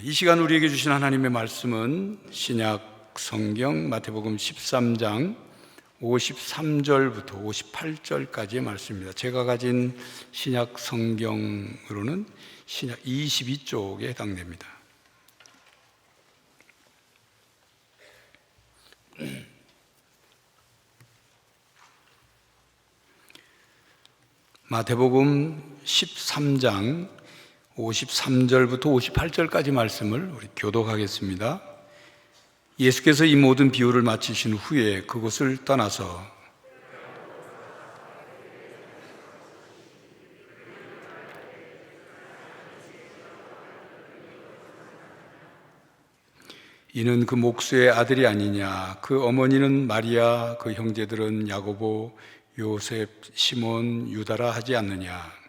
이 시간 우리에게 주신 하나님의 말씀은 신약 성경 마태복음 13장 53절부터 58절까지의 말씀입니다. 제가 가진 신약 성경으로는 신약 22쪽에 해당됩니다. 마태복음 13장 53절부터 58절까지 말씀을 우리 교독하겠습니다. 예수께서 이 모든 비유를 마치신 후에 그곳을 떠나서 이는 그 목수의 아들이 아니냐, 그 어머니는 마리아, 그 형제들은 야고보, 요셉, 시몬, 유다라 하지 않느냐.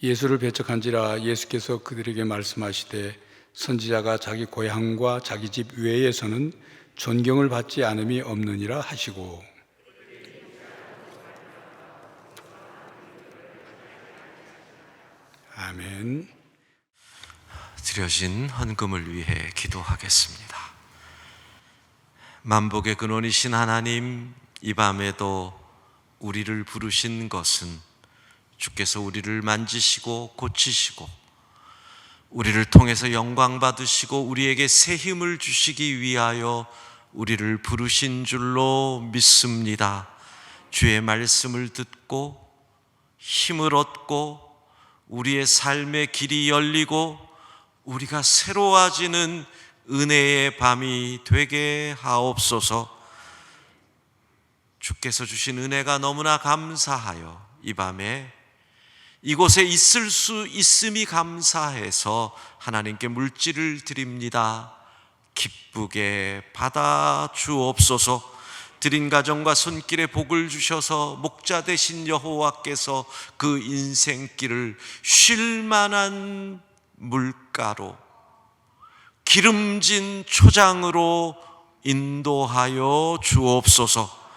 예수를 배척한지라 예수께서 그들에게 말씀하시되 선지자가 자기 고향과 자기 집 외에서는 존경을 받지 않음이 없느니라 하시고, 아멘. 드려진 헌금을 위해 기도하겠습니다. 만복의 근원이신 하나님, 이 밤에도 우리를 부르신 것은 주께서 우리를 만지시고 고치시고 우리를 통해서 영광 받으시고 우리에게 새 힘을 주시기 위하여 우리를 부르신 줄로 믿습니다. 주의 말씀을 듣고 힘을 얻고 우리의 삶의 길이 열리고 우리가 새로워지는 은혜의 밤이 되게 하옵소서. 주께서 주신 은혜가 너무나 감사하여 이 밤에 이곳에 있을 수 있음이 감사해서 하나님께 물질을 드립니다. 기쁘게 받아 주옵소서. 드린 가정과 손길에 복을 주셔서 목자 되신 여호와께서 그 인생길을 쉴만한 물가로 기름진 초장으로 인도하여 주옵소서.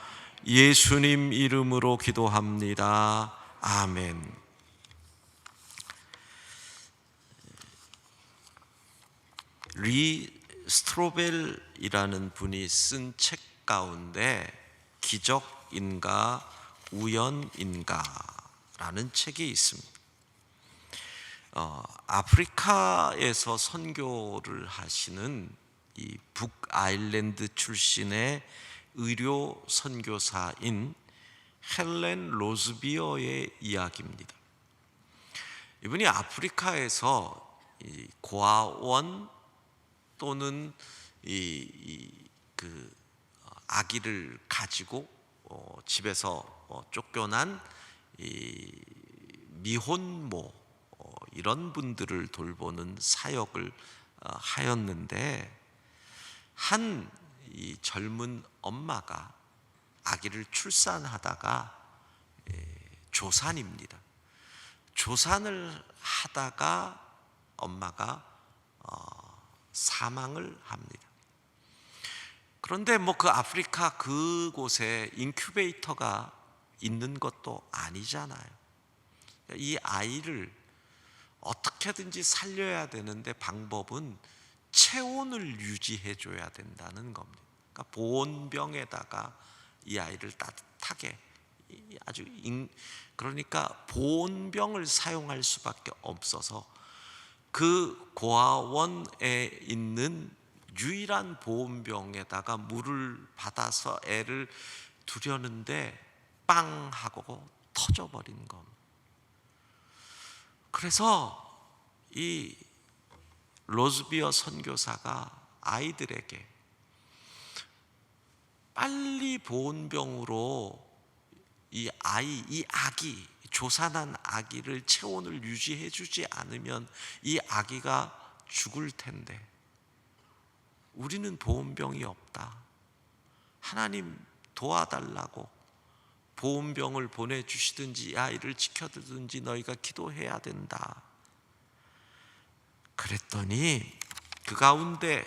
예수님 이름으로 기도합니다. 아멘. 리 스트로벨이라는 분이 쓴 책 가운데 기적인가 우연인가라는 책이 있습니다. 아프리카에서 선교를 하시는 이 북아일랜드 출신의 의료 선교사인 헬렌 로즈비어의 이야기입니다. 이분이 아프리카에서 이 고아원 또는 아기를 가지고 집에서 쫓겨난 미혼모 이런 분들을 돌보는 사역을 하였는데, 한 이 젊은 엄마가 아기를 출산하다가 조산입니다. 조산을 하다가 엄마가 사망을 합니다. 그런데 그 아프리카 그곳에 인큐베이터가 있는 것도 아니잖아요. 이 아이를 어떻게든지 살려야 되는데 방법은 체온을 유지해 줘야 된다는 겁니다. 그러니까 보온병에다가 이 아이를 따뜻하게 그러니까 보온병을 사용할 수밖에 없어서 그 고아원에 있는 유일한 보온병에다가 물을 받아서 애를 두려는데 빵 하고 터져버린 겁니다. 그래서 이 로즈비어 선교사가 아이들에게 빨리 보온병으로 이 아기, 조산한 아기를 체온을 유지해 주지 않으면 이 아기가 죽을 텐데 우리는 보온병이 없다. 하나님 도와달라고 보온병을 보내주시든지 이 아이를 지켜두든지 너희가 기도해야 된다. 그랬더니 그 가운데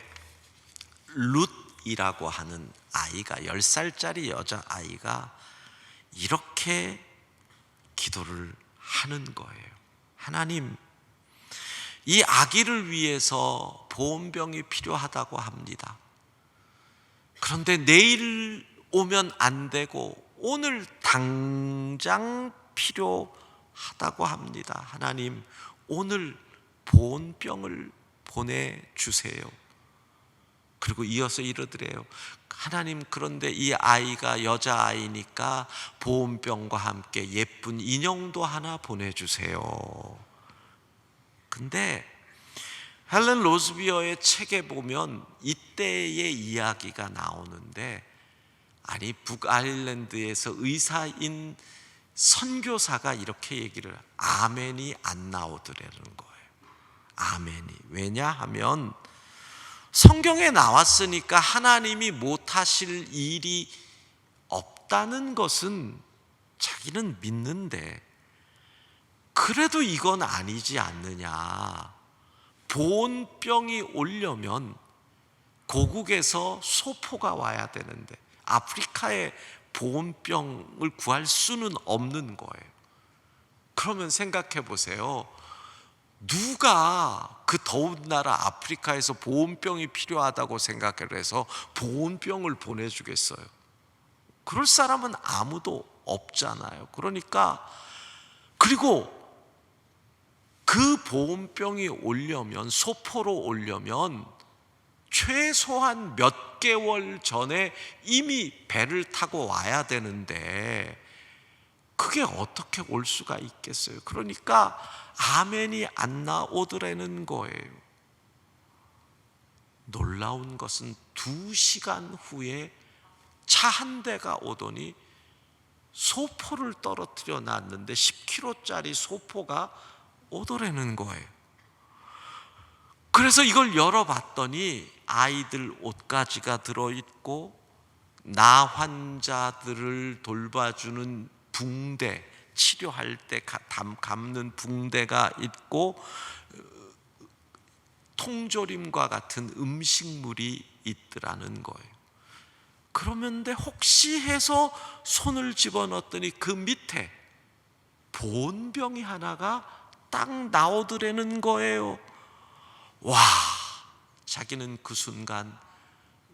룻이라고 하는 아이가 10살짜리 여자아이가 이렇게 기도를 하는 거예요. 하나님, 이 아기를 위해서 보온병이 필요하다고 합니다. 그런데 내일 오면 안 되고 오늘 당장 필요하다고 합니다. 하나님, 오늘 보온병을 보내주세요. 그리고 이어서 이러더래요. 하나님, 그런데 이 아이가 여자아이니까 보온병과 함께 예쁜 인형도 하나 보내주세요. 근데 헬렌 로즈비어의 책에 보면 이때의 이야기가 나오는데, 아니 북아일랜드에서 의사인 선교사가 이렇게 얘기를, 아멘이 안 나오더라는 거예요. 아멘이. 왜냐하면 성경에 나왔으니까 하나님이 못하실 일이 없다는 것은 자기는 믿는데, 그래도 이건 아니지 않느냐. 보온병이 오려면 고국에서 소포가 와야 되는데 아프리카에 보온병을 구할 수는 없는 거예요. 그러면 생각해 보세요. 누가 그 더운 나라 아프리카에서 보온병이 필요하다고 생각을 해서 보온병을 보내주겠어요? 그럴 사람은 아무도 없잖아요. 그리고 그 보온병이 오려면, 소포로 오려면 최소한 몇 개월 전에 이미 배를 타고 와야 되는데 그게 어떻게 올 수가 있겠어요? 그러니까 아멘이 안 나오더라는 거예요. 놀라운 것은 2시간 후에 차 한 대가 오더니 소포를 떨어뜨려 놨는데 10kg짜리 소포가 오더라는 거예요. 그래서 이걸 열어봤더니 아이들 옷가지가 들어있고, 나 환자들을 돌봐주는 붕대, 치료할 때 감는 붕대가 있고, 통조림과 같은 음식물이 있더라는 거예요. 그러는데 혹시 해서 손을 집어넣었더니 그 밑에 보온병이 하나가 딱 나오더라는 거예요. 와, 자기는 그 순간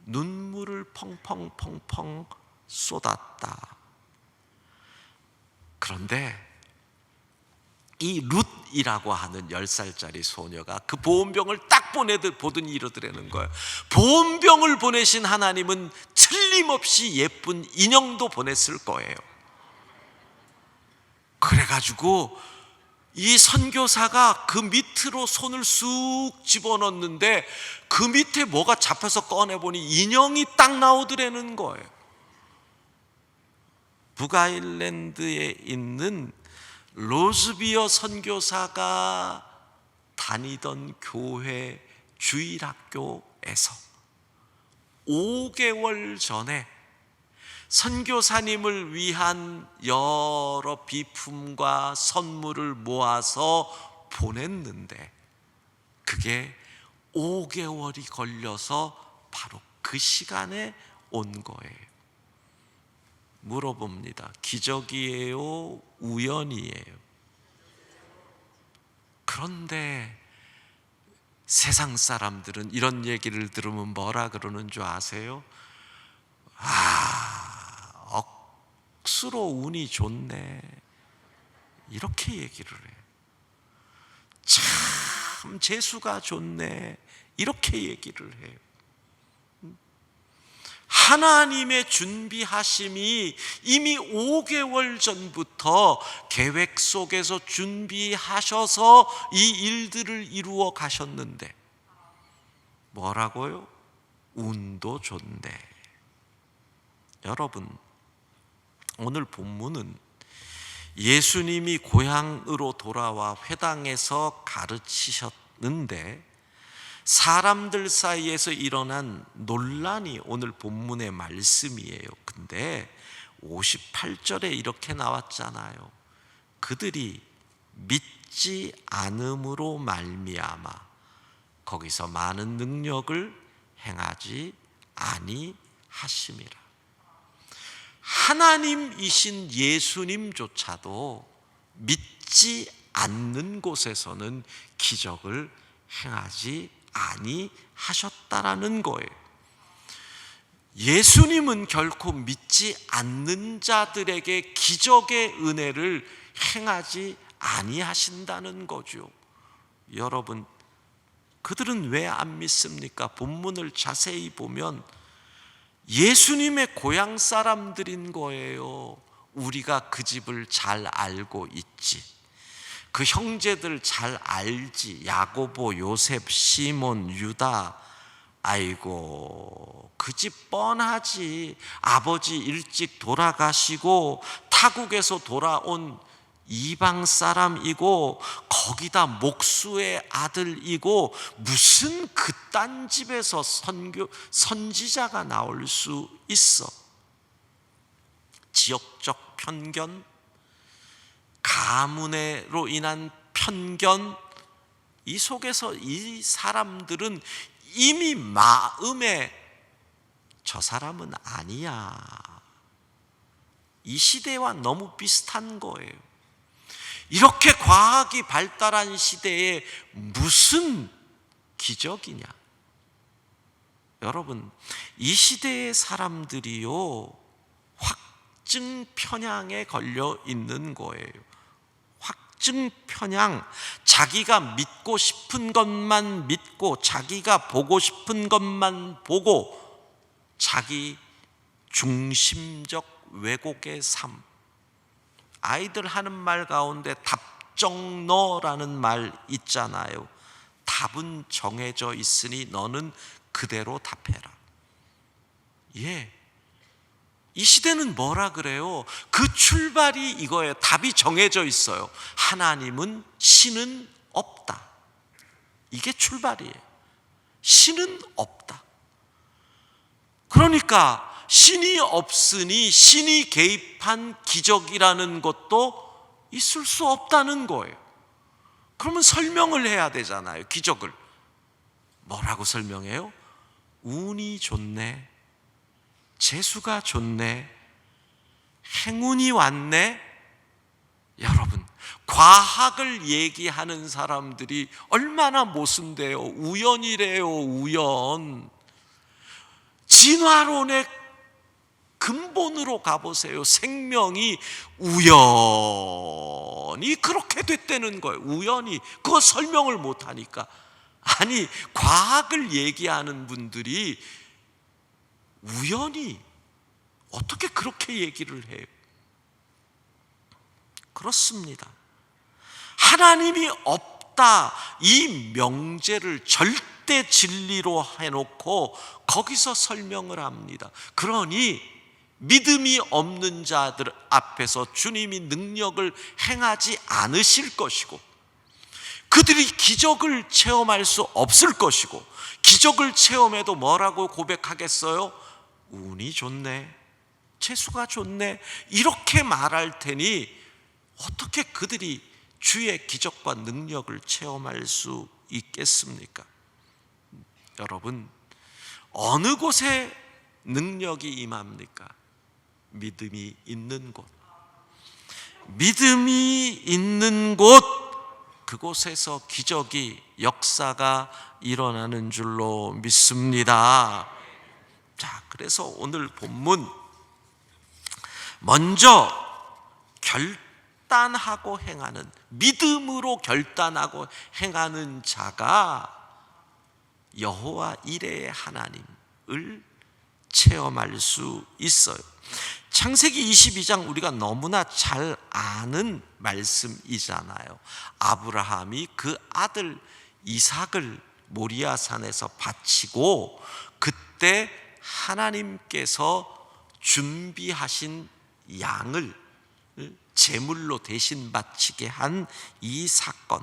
눈물을 펑펑펑펑 쏟았다. 그런데 이 룻이라고 하는 10살짜리 소녀가 그 보온병을 딱 보더니 이러더라는 거예요. 보온병을 보내신 하나님은 틀림없이 예쁜 인형도 보냈을 거예요. 그래가지고 이 선교사가 그 밑으로 손을 쑥 집어넣는데 그 밑에 뭐가 잡혀서 꺼내보니 인형이 딱 나오더라는 거예요. 북아일랜드에 있는 로즈비어 선교사가 다니던 교회 주일학교에서 5개월 전에 선교사님을 위한 여러 비품과 선물을 모아서 보냈는데 그게 5개월이 걸려서 바로 그 시간에 온 거예요. 물어봅니다. 기적이에요? 우연이에요? 그런데 세상 사람들은 이런 얘기를 들으면 뭐라 그러는 줄 아세요? 억수로 운이 좋네, 이렇게 얘기를 해요. 참 재수가 좋네, 이렇게 얘기를 해요. 하나님의 준비하심이 이미 5개월 전부터 계획 속에서 준비하셔서 이 일들을 이루어 가셨는데 뭐라고요? 운도 좋네. 여러분, 오늘 본문은 예수님이 고향으로 돌아와 회당에서 가르치셨는데 사람들 사이에서 일어난 논란이 오늘 본문의 말씀이에요. 근데 58절에 이렇게 나왔잖아요. 그들이 믿지 않음으로 말미암아 거기서 많은 능력을 행하지 아니하심이라. 하나님이신 예수님조차도 믿지 않는 곳에서는 기적을 행하지 아니하셨다라는 거예요. 예수님은 결코 믿지 않는 자들에게 기적의 은혜를 행하지 아니하신다는 거죠. 여러분, 그들은 왜 안 믿습니까? 본문을 자세히 보면 예수님의 고향 사람들인 거예요. 우리가 그 집을 잘 알고 있지. 그 형제들 잘 알지. 야고보, 요셉, 시몬, 유다. 아이고, 그 집 뻔하지. 아버지 일찍 돌아가시고 타국에서 돌아온 이방 사람이고 거기다 목수의 아들이고 무슨 그딴 집에서 선지자가 나올 수 있어. 지역적 편견, 가문으로 인한 편견, 이 속에서 이 사람들은 이미 마음에 저 사람은 아니야. 이 시대와 너무 비슷한 거예요. 이렇게 과학이 발달한 시대에 무슨 기적이냐? 여러분, 이 시대의 사람들이요, 확증 편향에 걸려 있는 거예요. 확증 편향, 자기가 믿고 싶은 것만 믿고 자기가 보고 싶은 것만 보고 자기 중심적 왜곡의 삶. 아이들 하는 말 가운데 답정너라는 말 있잖아요. 답은 정해져 있으니 너는 그대로 답해라. 예. 이 시대는 뭐라 그래요? 그 출발이 이거예요. 답이 정해져 있어요. 하나님은, 신은 없다. 이게 출발이에요. 신은 없다. 그러니까 신이 없으니 신이 개입한 기적이라는 것도 있을 수 없다는 거예요. 그러면 설명을 해야 되잖아요. 기적을. 뭐라고 설명해요? 운이 좋네, 재수가 좋네, 행운이 왔네. 여러분, 과학을 얘기하는 사람들이 얼마나 모순돼요. 우연이래요. 우연. 진화론의 근본으로 가보세요. 생명이 우연히 그렇게 됐다는 거예요. 우연히. 그거 설명을 못하니까. 아니, 과학을 얘기하는 분들이 우연히 어떻게 그렇게 얘기를 해요? 그렇습니다. 하나님이 없다, 이 명제를 절대 진리로 해놓고 거기서 설명을 합니다. 그러니 믿음이 없는 자들 앞에서 주님이 능력을 행하지 않으실 것이고, 그들이 기적을 체험할 수 없을 것이고, 기적을 체험해도 뭐라고 고백하겠어요? 운이 좋네, 재수가 좋네, 이렇게 말할 테니 어떻게 그들이 주의 기적과 능력을 체험할 수 있겠습니까? 여러분, 어느 곳에 능력이 임합니까? 믿음이 있는 곳. 믿음이 있는 곳, 그곳에서 기적이, 역사가 일어나는 줄로 믿습니다. 자, 그래서 오늘 본문 먼저 결단하고 행하는, 믿음으로 결단하고 행하는 자가 여호와 이레의 하나님을 체험할 수 있어요. 창세기 22장 우리가 너무나 잘 아는 말씀이잖아요. 아브라함이 그 아들 이삭을 모리아산에서 바치고 그때 하나님께서 준비하신 양을 제물로 대신 바치게 한 이 사건.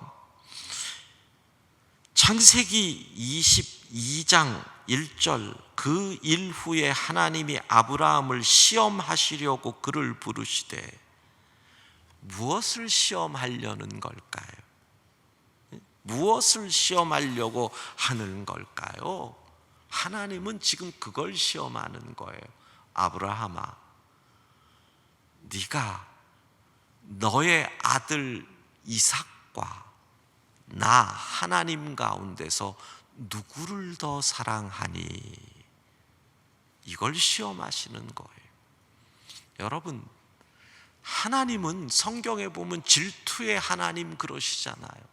창세기 22장 1절, 그 일 후에 하나님이 아브라함을 시험하시려고 그를 부르시되, 무엇을 시험하려는 걸까요? 무엇을 시험하려고 하는 걸까요? 하나님은 지금 그걸 시험하는 거예요. 아브라함아, 네가 너의 아들 이삭과 나 하나님 가운데서 누구를 더 사랑하니? 이걸 시험하시는 거예요. 여러분, 하나님은 성경에 보면 질투의 하나님 그러시잖아요.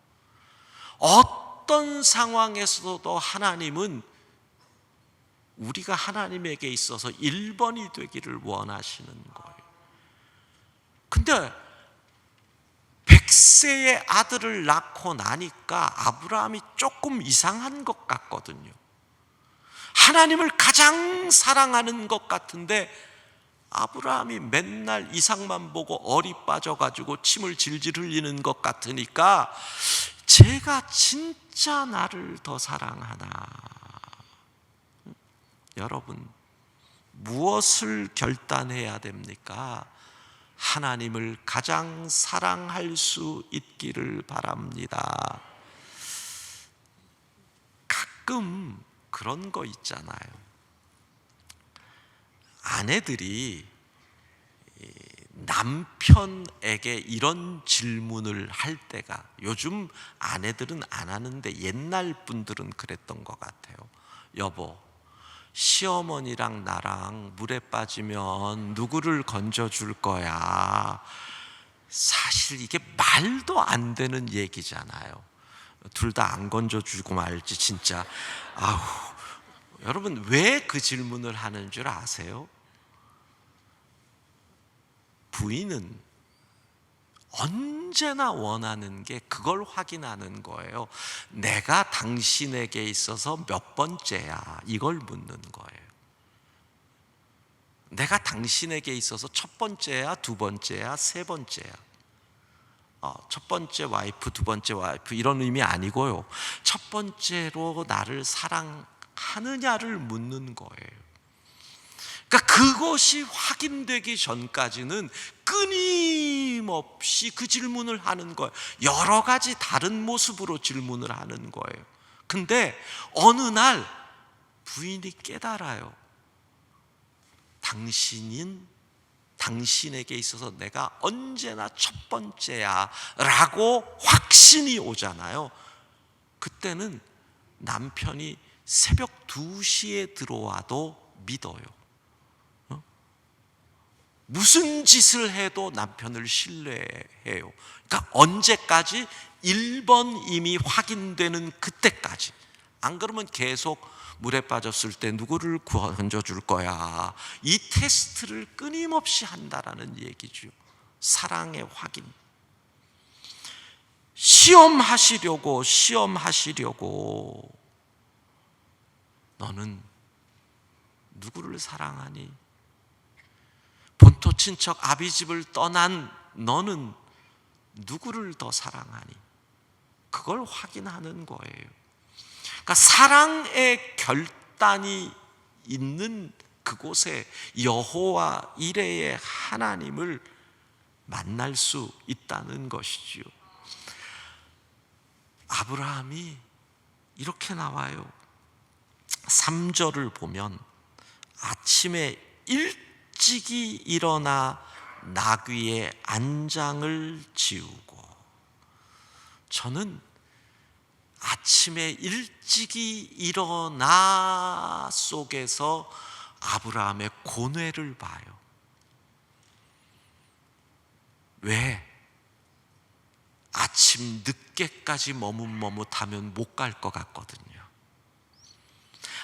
어떤 상황에서도 하나님은 우리가 하나님에게 있어서 1번이 되기를 원하시는 거예요. 근데 100세의 아들을 낳고 나니까 아브라함이 조금 이상한 것 같거든요. 하나님을 가장 사랑하는 것 같은데 아브라함이 맨날 이삭만 보고 얼이 빠져가지고 침을 질질 흘리는 것 같으니까 제가 진짜 나를 더 사랑하나? 여러분, 무엇을 결단해야 됩니까? 하나님을 가장 사랑할 수 있기를 바랍니다. 가끔 그런 거 있잖아요. 아내들이 남편에게 이런 질문을 할 때가, 요즘 아내들은 안 하는데 옛날 분들은 그랬던 것 같아요. 여보, 시어머니랑 나랑 물에 빠지면 누구를 건져줄 거야? 사실 이게 말도 안 되는 얘기잖아요. 둘 다 안 건져주고 말지 진짜. 아우, 여러분 왜 그 질문을 하는 줄 아세요? 부인은 언제나 원하는 게 그걸 확인하는 거예요. 내가 당신에게 있어서 몇 번째야? 이걸 묻는 거예요. 내가 당신에게 있어서 첫 번째야? 두 번째야? 세 번째야? 첫 번째 와이프, 두 번째 와이프 이런 의미 아니고요. 첫 번째로 나를 사랑하느냐를 묻는 거예요. 그러니까 그것이 확인되기 전까지는 끊임없이 그 질문을 하는 거예요. 여러 가지 다른 모습으로 질문을 하는 거예요. 근데 어느 날 부인이 깨달아요. 당신에게 있어서 내가 언제나 첫 번째야 라고 확신이 오잖아요. 그때는 남편이 새벽 2시에 들어와도 믿어요. 무슨 짓을 해도 남편을 신뢰해요. 그러니까 언제까지? 1번 이미 확인되는 그때까지. 안 그러면 계속 물에 빠졌을 때 누구를 건져줄 거야, 이 테스트를 끊임없이 한다라는 얘기죠. 사랑의 확인. 시험하시려고 너는 누구를 사랑하니? 본토 친척 아비집을 떠난 너는 누구를 더 사랑하니? 그걸 확인하는 거예요. 그러니까 사랑의 결단이 있는 그곳에 여호와 이레의 하나님을 만날 수 있다는 것이지요. 아브라함이 이렇게 나와요. 3절을 보면 아침에 일찍이 일어나 나귀의 안장을 지우고, 저는 아침에 일찍이 일어나 속에서 아브라함의 고뇌를 봐요. 왜? 아침 늦게까지 머뭇머뭇하면 못 갈 것 같거든요.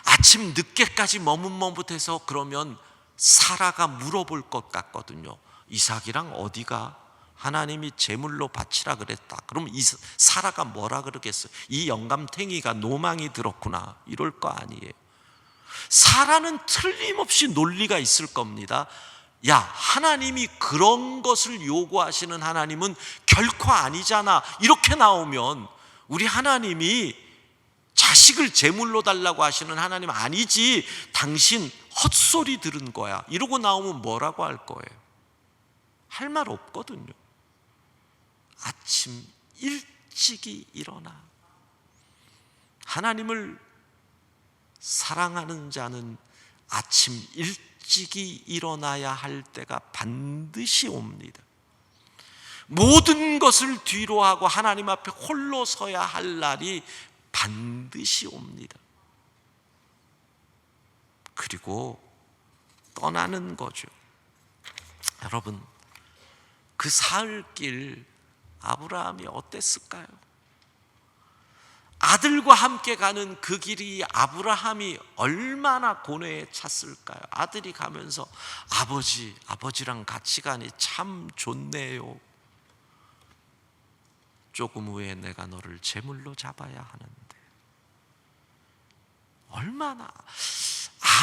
아침 늦게까지 머뭇머뭇해서 그러면 사라가 물어볼 것 같거든요. 이삭이랑 어디가? 하나님이 제물로 바치라 그랬다. 그럼 사라가 뭐라 그러겠어요? 이 영감탱이가 노망이 들었구나, 이럴 거 아니에요. 사라는 틀림없이 논리가 있을 겁니다. 야, 하나님이 그런 것을 요구하시는 하나님은 결코 아니잖아. 이렇게 나오면 우리 하나님이 자식을 제물로 달라고 하시는 하나님 아니지, 당신 헛소리 들은 거야, 이러고 나오면 뭐라고 할 거예요? 할 말 없거든요. 아침 일찍이 일어나. 하나님을 사랑하는 자는 아침 일찍 일찍이 일어나야 할 때가 반드시 옵니다. 모든 것을 뒤로 하고 하나님 앞에 홀로 서야 할 날이 반드시 옵니다. 그리고 떠나는 거죠. 여러분, 그 사흘길 아브라함이 어땠을까요? 아들과 함께 가는 그 길이 아브라함이 얼마나 고뇌에 찼을까요? 아들이 가면서 아버지랑 같이 가니 참 좋네요. 조금 후에 내가 너를 제물로 잡아야 하는데. 얼마나,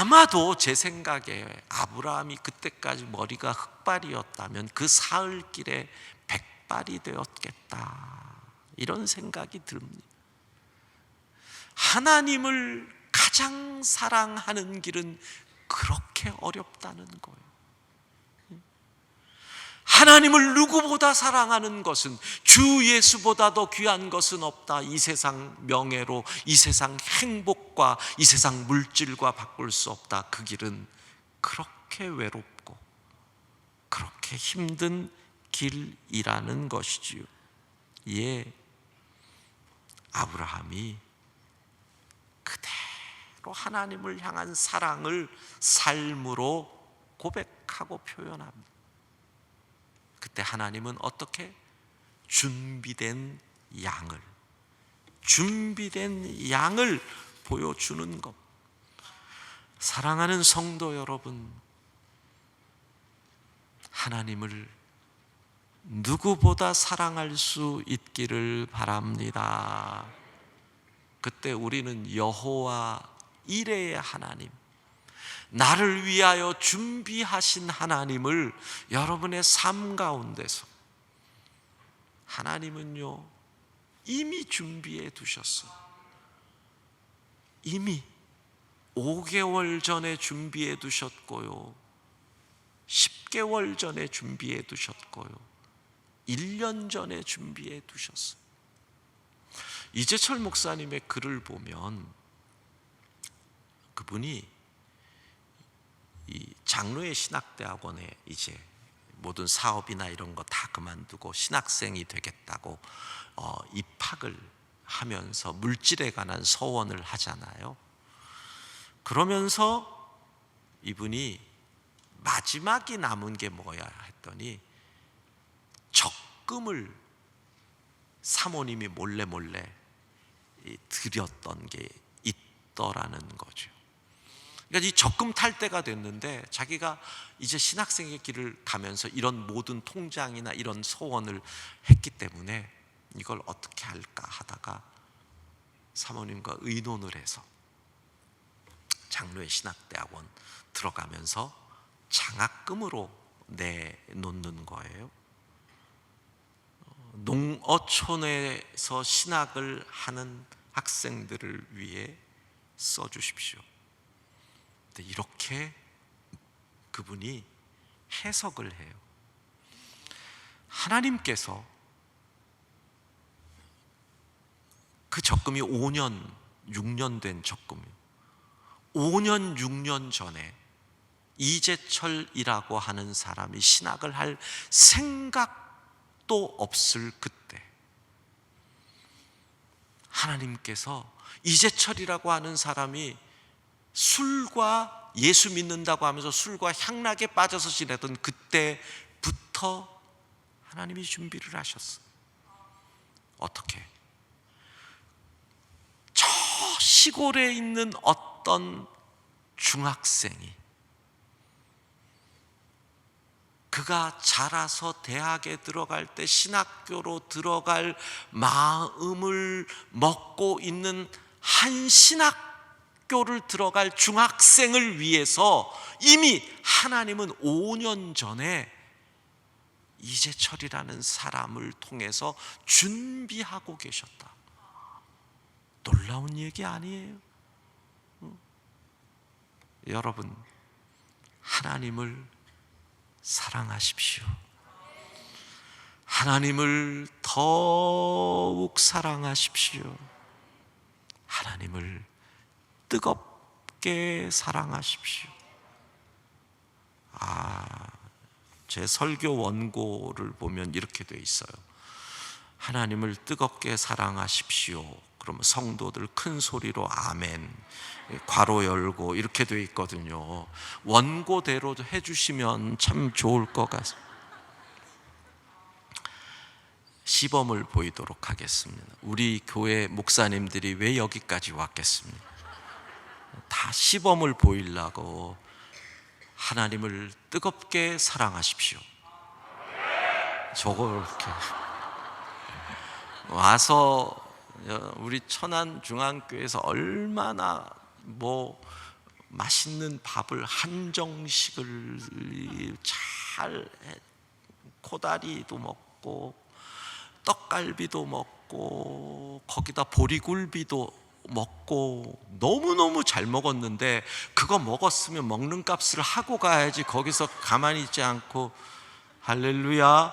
아마도 제 생각에 아브라함이 그때까지 머리가 흑발이었다면 그 사흘길에 백발이 되었겠다, 이런 생각이 듭니다. 하나님을 가장 사랑하는 길은 그렇게 어렵다는 거예요. 하나님을 누구보다 사랑하는 것은, 주 예수보다 더 귀한 것은 없다. 이 세상 명예로, 이 세상 행복과 이 세상 물질과 바꿀 수 없다. 그 길은 그렇게 외롭고 그렇게 힘든 길이라는 것이지요. 예, 아브라함이 그대로 하나님을 향한 사랑을 삶으로 고백하고 표현합니다. 그때 하나님은 어떻게? 준비된 양을 보여주는 것. 사랑하는 성도 여러분, 하나님을 누구보다 사랑할 수 있기를 바랍니다. 그때 우리는 여호와 이레의 하나님, 나를 위하여 준비하신 하나님을 여러분의 삶 가운데서, 하나님은요 이미 준비해 두셨어요. 이미 5개월 전에 준비해 두셨고요, 10개월 전에 준비해 두셨고요, 1년 전에 준비해 두셨어요. 이재철 목사님의 글을 보면 그분이 이 장로의 신학대학원에 이제 모든 사업이나 이런 거 다 그만두고 신학생이 되겠다고 입학을 하면서 물질에 관한 서원을 하잖아요. 그러면서 이분이 마지막이 남은 게 뭐야 했더니 적금을 사모님이 몰래 드렸던 게 있더라는 거죠. 그러니까 이 적금 탈 때가 됐는데 자기가 이제 신학생의 길을 가면서 이런 모든 통장이나 이런 소원을 했기 때문에 이걸 어떻게 할까 하다가 사모님과 의논을 해서 장로의 신학대학원 들어가면서 장학금으로 내놓는 거예요. 농어촌에서 신학을 하는 학생들을 위해 써주십시오. 근데 이렇게 그분이 해석을 해요. 하나님께서 그 적금이 5년, 6년 된 적금이에요. 5년, 6년 전에 이재철이라고 하는 사람이 신학을 할 생각도 없을 그때 하나님께서 이재철이라고 하는 사람이 술과 예수 믿는다고 하면서 술과 향락에 빠져서 지내던 그때부터 하나님이 준비를 하셨어요. 어떻게? 저 시골에 있는 어떤 중학생이 그가 자라서 대학에 들어갈 때 신학교로 들어갈 마음을 먹고 있는 한 신학교를 들어갈 중학생을 위해서 이미 하나님은 5년 전에 이재철이라는 사람을 통해서 준비하고 계셨다. 놀라운 얘기 아니에요? 여러분, 하나님을 사랑하십시오. 하나님을 더욱 사랑하십시오. 하나님을 뜨겁게 사랑하십시오. 제 설교 원고를 보면 이렇게 돼 있어요. 하나님을 뜨겁게 사랑하십시오. 그러면 성도들 큰 소리로 아멘, 괄호 열고 이렇게 돼 있거든요. 원고대로 해주시면 참 좋을 것 같습니다. 시범을 보이도록 하겠습니다. 우리 교회 목사님들이 왜 여기까지 왔겠습니까? 다 시범을 보이려고 하나님을 뜨겁게 사랑하십시오. 저걸 이렇게 와서 우리 천안중앙교회에서 얼마나 맛있는 밥을 한정식을 잘 코다리도 먹고 떡갈비도 먹고 거기다 보리굴비도 먹고 너무너무 잘 먹었는데, 그거 먹었으면 먹는 값을 하고 가야지 거기서 가만히 있지 않고 할렐루야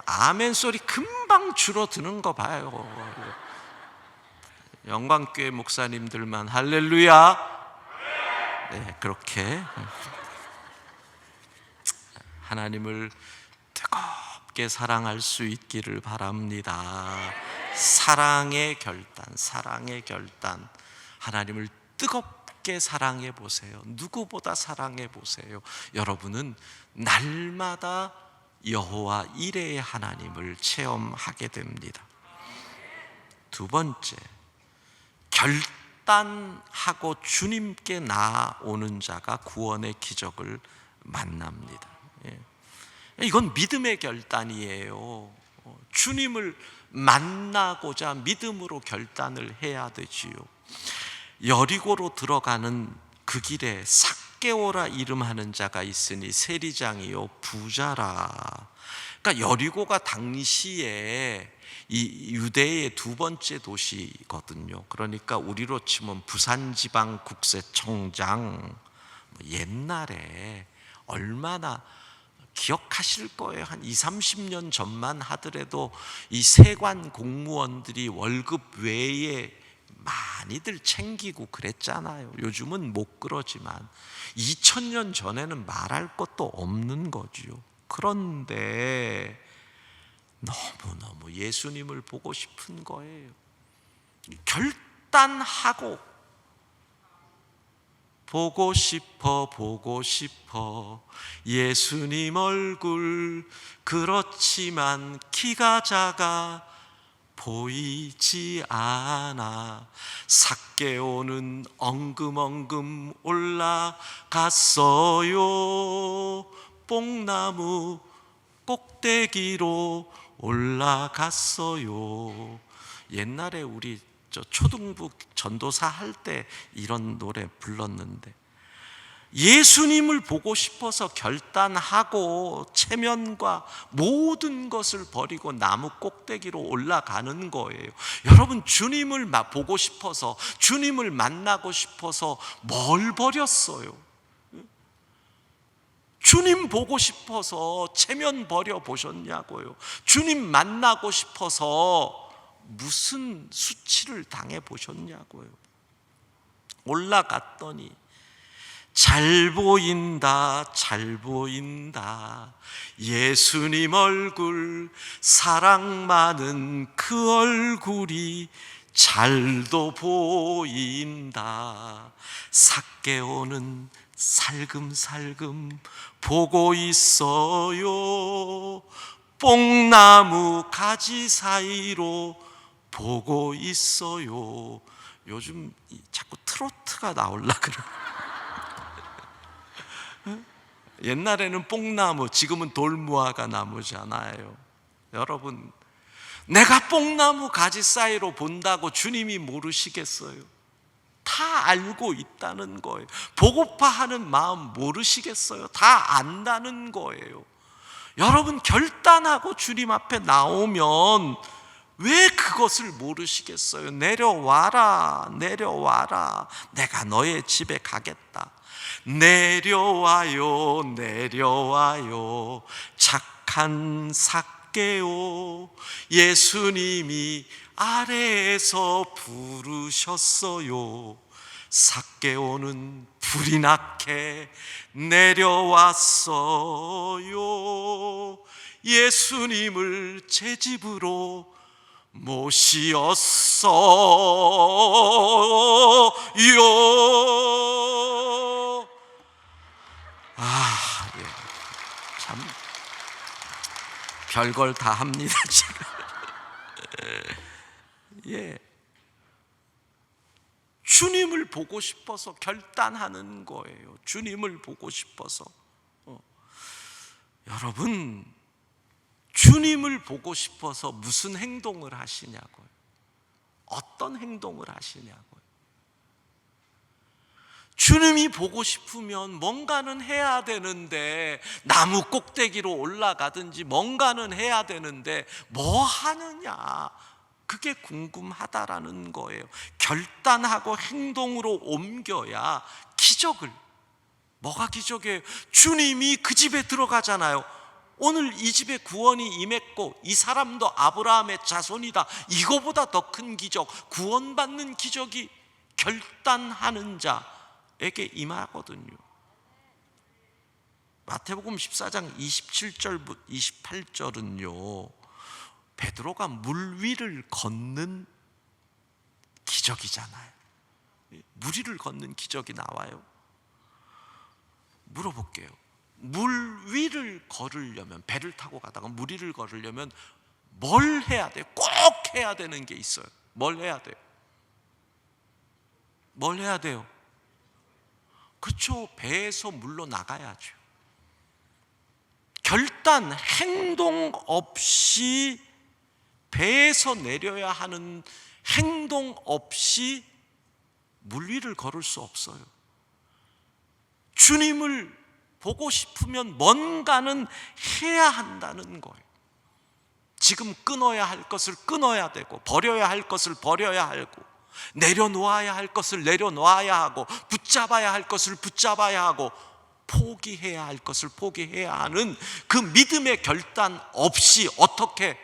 아멘 소리 금방 줄어드는 거 봐요. 영광교회 목사님들만 할렐루야, 네, 그렇게 하나님을 뜨겁게 사랑할 수 있기를 바랍니다. 사랑의 결단, 하나님을 뜨겁게 사랑해 보세요. 누구보다 사랑해 보세요. 여러분은 날마다 여호와 이레의 하나님을 체험하게 됩니다. 두 번째, 결단하고 주님께 나아오는 자가 구원의 기적을 만납니다. 이건 믿음의 결단이에요. 주님을 만나고자 믿음으로 결단을 해야 되지요. 여리고로 들어가는 그 길에 삭개오라 이름하는 자가 있으니 세리장이요 부자라. 그러니까 여리고가 당시에 이 유대의 두 번째 도시거든요. 그러니까 우리로 치면 부산지방국세청장, 옛날에 얼마나 기억하실 거예요. 한 20-30년 전만 하더라도 이 세관 공무원들이 월급 외에 많이들 챙기고 그랬잖아요. 요즘은 못 그러지만 2000년 전에는 말할 것도 없는 거지요. 그런데 너무너무 예수님을 보고 싶은 거예요. 결단하고 보고 싶어 예수님 얼굴, 그렇지만 키가 작아 보이지 않아. 삭개오는 엉금엉금 올라갔어요. 뽕나무 꼭대기로 올라갔어요. 옛날에 우리 초등부 전도사 할 때 이런 노래 불렀는데, 예수님을 보고 싶어서 결단하고 체면과 모든 것을 버리고 나무 꼭대기로 올라가는 거예요. 여러분, 주님을 보고 싶어서, 주님을 만나고 싶어서 뭘 버렸어요? 주님 보고 싶어서 체면 버려 보셨냐고요? 주님 만나고 싶어서 무슨 수치를 당해 보셨냐고요? 올라갔더니 잘 보인다, 잘 보인다. 예수님 얼굴, 사랑 많은 그 얼굴이 잘도 보인다. 삭개오는 살금살금 보고 있어요. 뽕나무 가지 사이로 보고 있어요. 요즘 자꾸 트로트가 나올라 그래. 옛날에는 뽕나무, 지금은 돌무화과 나무잖아요. 여러분, 내가 뽕나무 가지 사이로 본다고 주님이 모르시겠어요? 다 알고 있다는 거예요. 보고파하는 마음 모르시겠어요? 다 안다는 거예요. 여러분, 결단하고 주님 앞에 나오면 왜 그것을 모르시겠어요? 내려와라, 내려와라. 내가 너의 집에 가겠다. 내려와요, 내려와요. 착한 삭개오, 예수님이 아래에서 부르셨어요. 삭개오는 불이 나게 내려왔어요. 예수님을 제 집으로 모시었어요. 예. 참 별걸 다 합니다 지금. 예. 주님을 보고 싶어서 결단하는 거예요. 주님을 보고 싶어서. 여러분, 주님을 보고 싶어서 무슨 행동을 하시냐고요? 어떤 행동을 하시냐고요? 주님이 보고 싶으면 뭔가는 해야 되는데, 나무 꼭대기로 올라가든지 뭔가는 해야 되는데 뭐 하느냐, 그게 궁금하다라는 거예요. 결단하고 행동으로 옮겨야 기적을. 뭐가 기적이에요? 주님이 그 집에 들어가잖아요. 오늘 이 집에 구원이 임했고 이 사람도 아브라함의 자손이다. 이거보다 더 큰 기적, 구원받는 기적이 결단하는 자에게 임하거든요. 마태복음 14장 27절부터 28절은요, 베드로가 물 위를 걷는 기적이잖아요. 물 위를 걷는 기적이 나와요. 물어볼게요. 물 위를 걸으려면, 배를 타고 가다가 물 위를 걸으려면 뭘 해야 돼요? 꼭 해야 되는 게 있어요. 뭘 해야 돼요? 뭘 해야 돼요? 그렇죠. 배에서 물로 나가야죠. 결단, 행동 없이, 배에서 내려야 하는 행동 없이 물 위를 걸을 수 없어요. 주님을 보고 싶으면 뭔가는 해야 한다는 거예요. 지금 끊어야 할 것을 끊어야 되고, 버려야 할 것을 버려야 하고, 내려놓아야 할 것을 내려놓아야 하고, 붙잡아야 할 것을 붙잡아야 하고, 포기해야 할 것을 포기해야 하는 그 믿음의 결단 없이 어떻게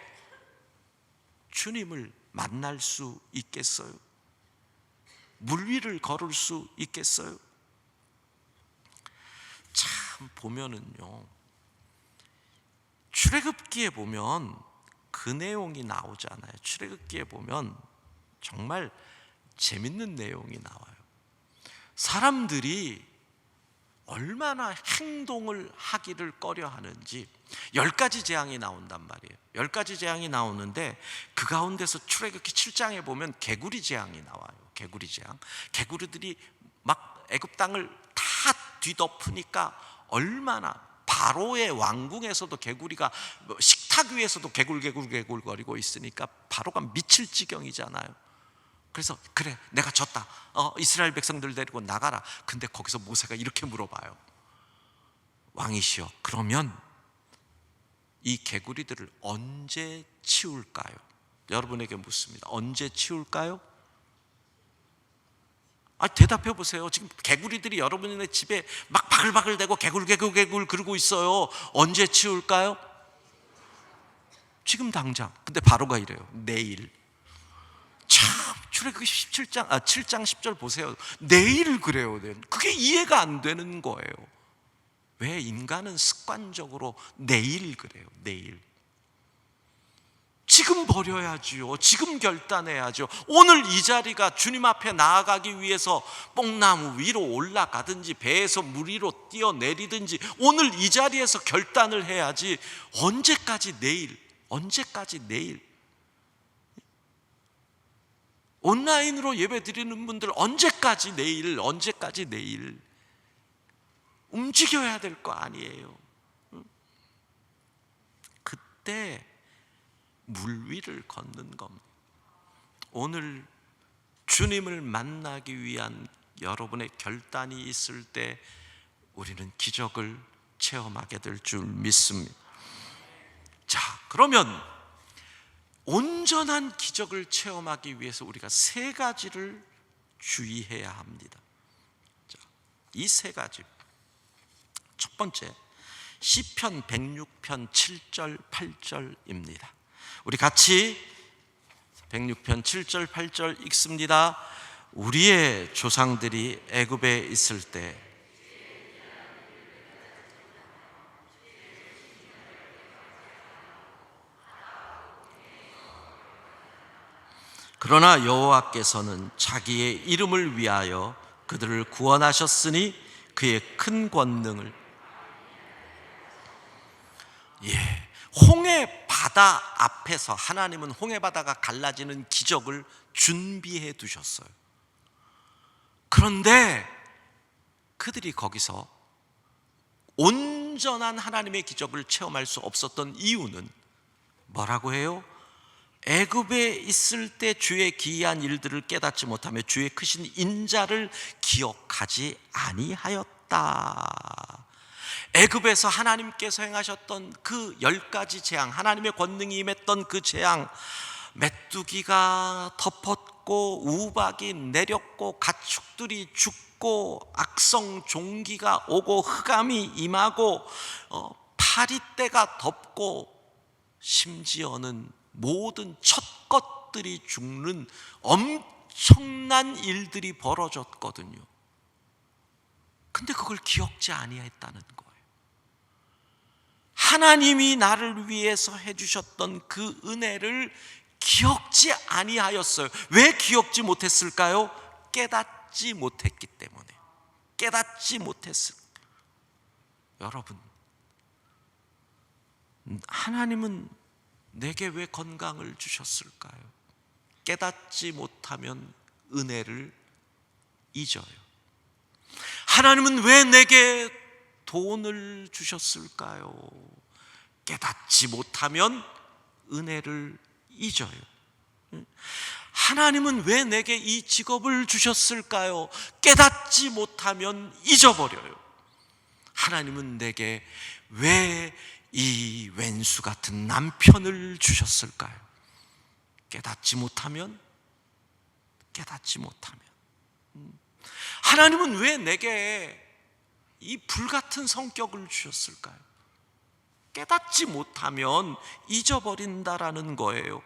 주님을 만날 수 있겠어요? 물 위를 걸을 수 있겠어요? 참 보면은요, 출애굽기에 보면 그 내용이 나오잖아요. 출애굽기에 보면 정말 재밌는 내용이 나와요. 사람들이 얼마나 행동을 하기를 꺼려 하는지 10가지 재앙이 나온단 말이에요. 10가지 재앙이 나오는데 그 가운데서 출애굽기 7장에 보면 개구리 재앙이 나와요. 개구리 재앙. 개구리들이 막 애굽 땅을 다 뒤덮으니까 얼마나, 바로의 왕궁에서도 개구리가, 식탁 위에서도 개굴거리고 있으니까 바로가 미칠 지경이잖아요. 그래서 그래, 내가 졌다, 이스라엘 백성들 데리고 나가라. 근데 거기서 모세가 이렇게 물어봐요. 왕이시여, 그러면 이 개구리들을 언제 치울까요? 여러분에게 묻습니다. 언제 치울까요? 대답해 보세요. 지금 개구리들이 여러분의 집에 막 바글바글대고 개굴 그러고 있어요. 언제 치울까요? 지금 당장. 근데 바로가 이래요. 내일. 참, 출애굽기 7장 10절 보세요. 내일 그래요. 그게 이해가 안 되는 거예요. 왜 인간은 습관적으로 내일 그래요. 내일. 지금 버려야지요. 지금 결단해야죠. 오늘 이 자리가 주님 앞에 나아가기 위해서 뽕나무 위로 올라가든지 배에서 물 위로 뛰어내리든지 오늘 이 자리에서 결단을 해야지. 언제까지 내일? 언제까지 내일? 온라인으로 예배 드리는 분들 언제까지 내일? 언제까지 내일? 움직여야 될 거 아니에요. 그때 물 위를 걷는 겁니다. 오늘 주님을 만나기 위한 여러분의 결단이 있을 때 우리는 기적을 체험하게 될 줄 믿습니다. 자, 그러면 온전한 기적을 체험하기 위해서 우리가 3가지를 주의해야 합니다. 자, 이 3가지. 첫 번째, 시편 106편 7절 8절입니다. 우리 같이 106편 7절 8절 읽습니다. 우리의 조상들이 애굽에 있을 때 그러나 여호와께서는 자기의 이름을 위하여 그들을 구원하셨으니 그의 큰 권능을 홍해 바다 앞에서 하나님은 홍해 바다가 갈라지는 기적을 준비해 두셨어요. 그런데 그들이 거기서 온전한 하나님의 기적을 체험할 수 없었던 이유는 뭐라고 해요? 애굽에 있을 때 주의 기이한 일들을 깨닫지 못하며 주의 크신 인자를 기억하지 아니하였다. 애굽에서 하나님께서 행하셨던 그 10가지 재앙, 하나님의 권능이 임했던 그 재앙, 메뚜기가 덮었고 우박이 내렸고 가축들이 죽고 악성 종기가 오고 흑암이 임하고 파리떼가 덮고 심지어는 모든 첫 것들이 죽는 엄청난 일들이 벌어졌거든요. 근데 그걸 기억지 아니했다는 거예요. 하나님이 나를 위해서 해주셨던 그 은혜를 기억지 아니하였어요. 왜 기억지 못했을까요? 깨닫지 못했기 때문에. 깨닫지 못했을. 여러분, 하나님은 내게 왜 건강을 주셨을까요? 깨닫지 못하면 은혜를 잊어요. 하나님은 왜 내게 돈을 주셨을까요? 깨닫지 못하면 은혜를 잊어요. 하나님은 왜 내게 이 직업을 주셨을까요? 깨닫지 못하면 잊어버려요. 하나님은 내게 왜 이 왼수 같은 남편을 주셨을까요? 깨닫지 못하면 하나님은 왜 내게 이 불같은 성격을 주셨을까요? 깨닫지 못하면 잊어버린다라는 거예요.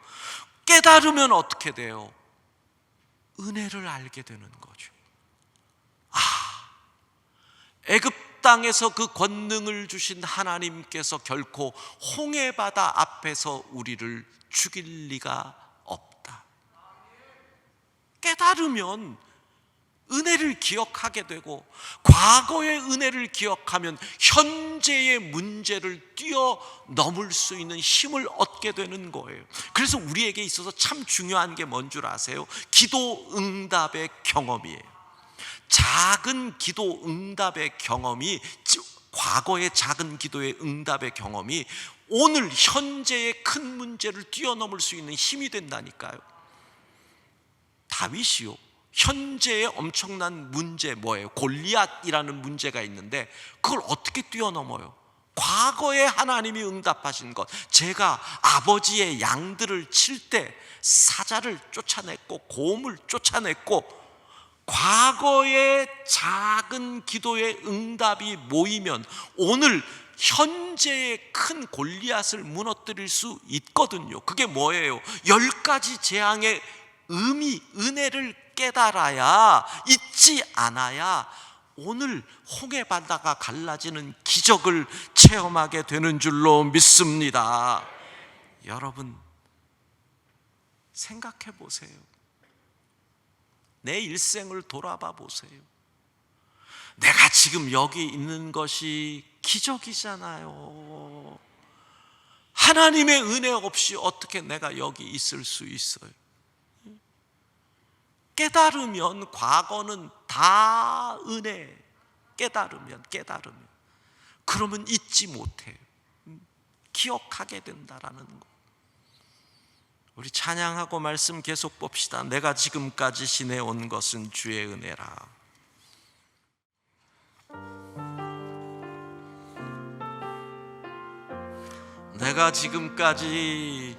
깨달으면 어떻게 돼요? 은혜를 알게 되는 거죠. 애굽 땅에서 그 권능을 주신 하나님께서 결코 홍해 바다 앞에서 우리를 죽일 리가 없다. 깨달으면 은혜를 기억하게 되고, 과거의 은혜를 기억하면 현재의 문제를 뛰어넘을 수 있는 힘을 얻게 되는 거예요. 그래서 우리에게 있어서 참 중요한 게 뭔 줄 아세요? 기도 응답의 경험이에요. 작은 기도 응답의 경험이, 과거의 작은 기도의 응답의 경험이 오늘 현재의 큰 문제를 뛰어넘을 수 있는 힘이 된다니까요. 다윗이요, 현재의 엄청난 문제 뭐예요? 골리앗이라는 문제가 있는데 그걸 어떻게 뛰어넘어요? 과거에 하나님이 응답하신 것. 제가 아버지의 양들을 칠 때 사자를 쫓아냈고 곰을 쫓아냈고, 과거의 작은 기도의 응답이 모이면 오늘 현재의 큰 골리앗을 무너뜨릴 수 있거든요. 그게 뭐예요? 10가지 재앙의 의미, 은혜를 깨달아야, 잊지 않아야 오늘 홍해 바다가 갈라지는 기적을 체험하게 되는 줄로 믿습니다. 여러분, 생각해 보세요. 내 일생을 돌아봐 보세요. 내가 지금 여기 있는 것이 기적이잖아요. 하나님의 은혜 없이 어떻게 내가 여기 있을 수 있어요? 깨달으면 과거는 다 은혜. 깨달으면 그러면 잊지 못해요. 기억하게 된다라는 거. 우리 찬양하고 말씀 계속 봅시다. 내가 지금까지 지내온 것은 주의 은혜라. 내가 지금까지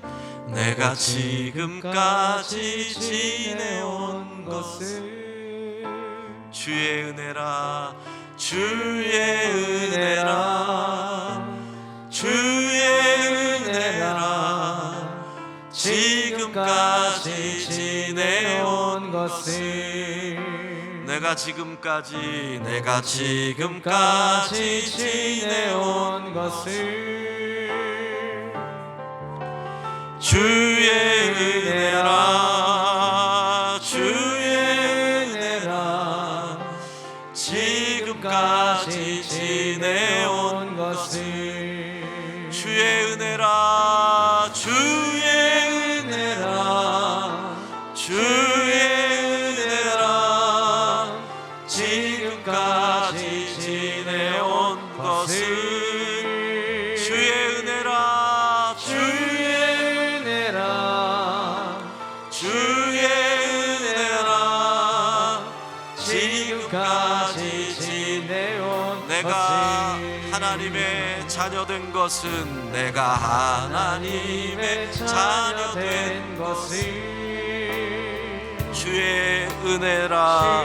지내온 것은 주의 은혜라. 주의 은혜라. 지금까지 지내온 것은 내가 지금까지 지내온 것을 주의 은혜라 지금까지 지내온 것을 주의 은혜라 지금까지 지내온 것을 주의 은혜라 지금까지 지내온 내가 것을 하나님의 자녀된 것은 내가 하나님의 자녀된 것을 주의 은혜라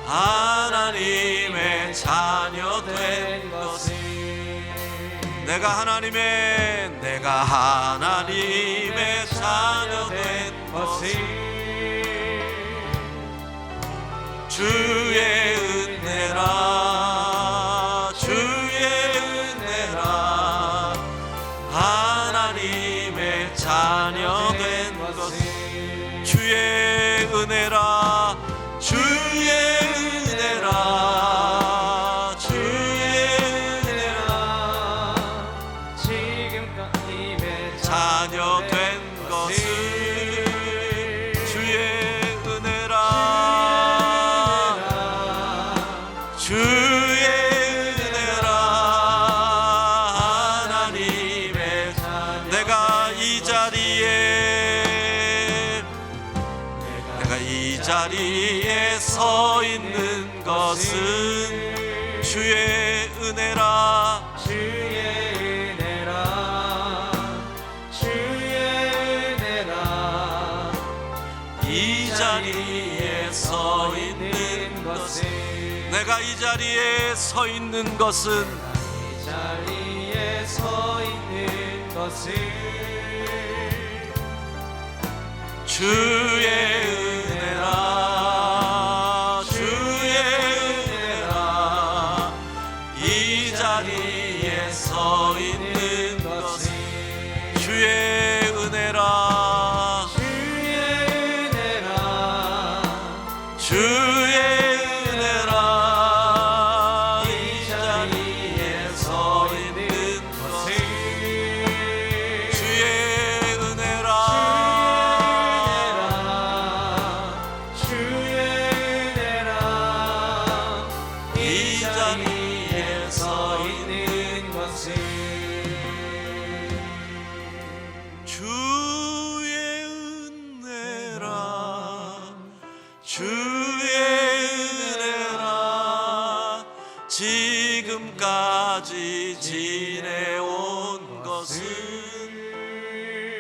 하나님의 자녀된 것을 내가 하나님의 자녀된 것을 주의 은혜라 하나님의 자녀된 것을 주의 은혜라 자녀된 것을 주의 은혜라 하나님의 내가 이 자리에 서 있는 것은 주의 은혜라 이 자리에 서 있는 것은 내가 이 자리에 서 있는 것은 주의 은혜라 이 자리에 서 있는 것은 주의 은혜라 이 자리에 서 있는 것은 주의 은혜라 이 자리에 서 있는 것은 주의 은혜라 지금까지 지내온 것은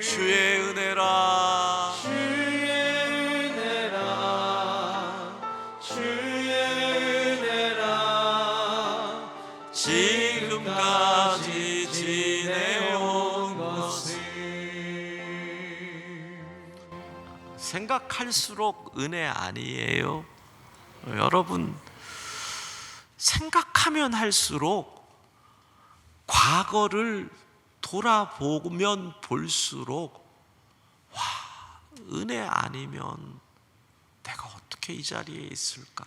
주의 은혜라 지금까지 지내온 것을 생각할수록 은혜 아니에요? 여러분 생각하면 할수록 과거를 돌아보면 볼수록 와, 은혜 아니면 내가 어떻게 이 자리에 있을까?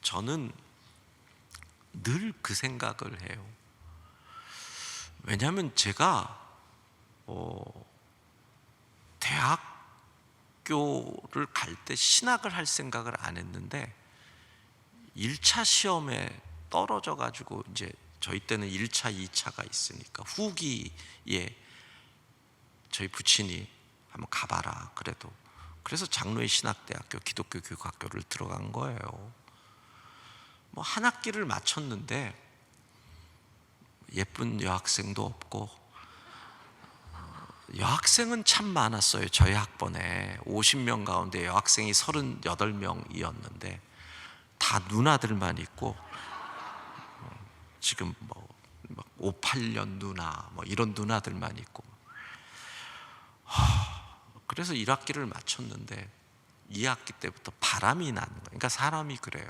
저는 늘 그 생각을 해요. 왜냐하면 제가 대학교를 갈 때 신학을 할 생각을 안 했는데 1차 시험에 떨어져 가지고 이제 저희 때는 1차, 2차가 있으니까 후기에 저희 부친이 한번 가봐라 그래서 장로의 신학대학교 기독교 교육학교를 들어간 거예요. 뭐 한 학기를 마쳤는데 예쁜 여학생도 없고 여학생은 참 많았어요. 저희 학번에 50명 가운데 여학생이 38명이었는데 다 누나들만 있고 지금 뭐 막 58년 누나 뭐 이런 누나들만 있고. 그래서 1학기를 마쳤는데 2학기 때부터 바람이 나는 거예요. 그러니까 사람이 그래요.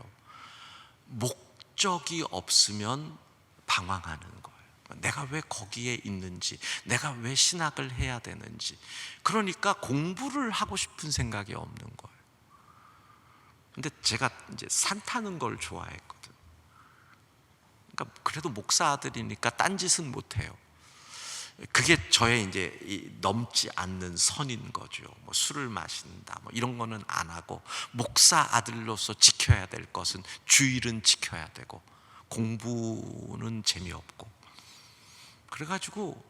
목적이 없으면 방황하는 거예요. 내가 왜 거기에 있는지, 내가 왜 신학을 해야 되는지. 그러니까 공부를 하고 싶은 생각이 없는 거예요. 근데 제가 이제 산 타는 걸 좋아했거든. 그러니까 그래도 목사 아들이니까 딴짓은 못해요. 그게 저의 이제 넘지 않는 선인 거죠. 뭐 술을 마신다, 뭐 이런 거는 안 하고, 목사 아들로서 지켜야 될 것은 주일은 지켜야 되고, 공부는 재미없고. 그래가지고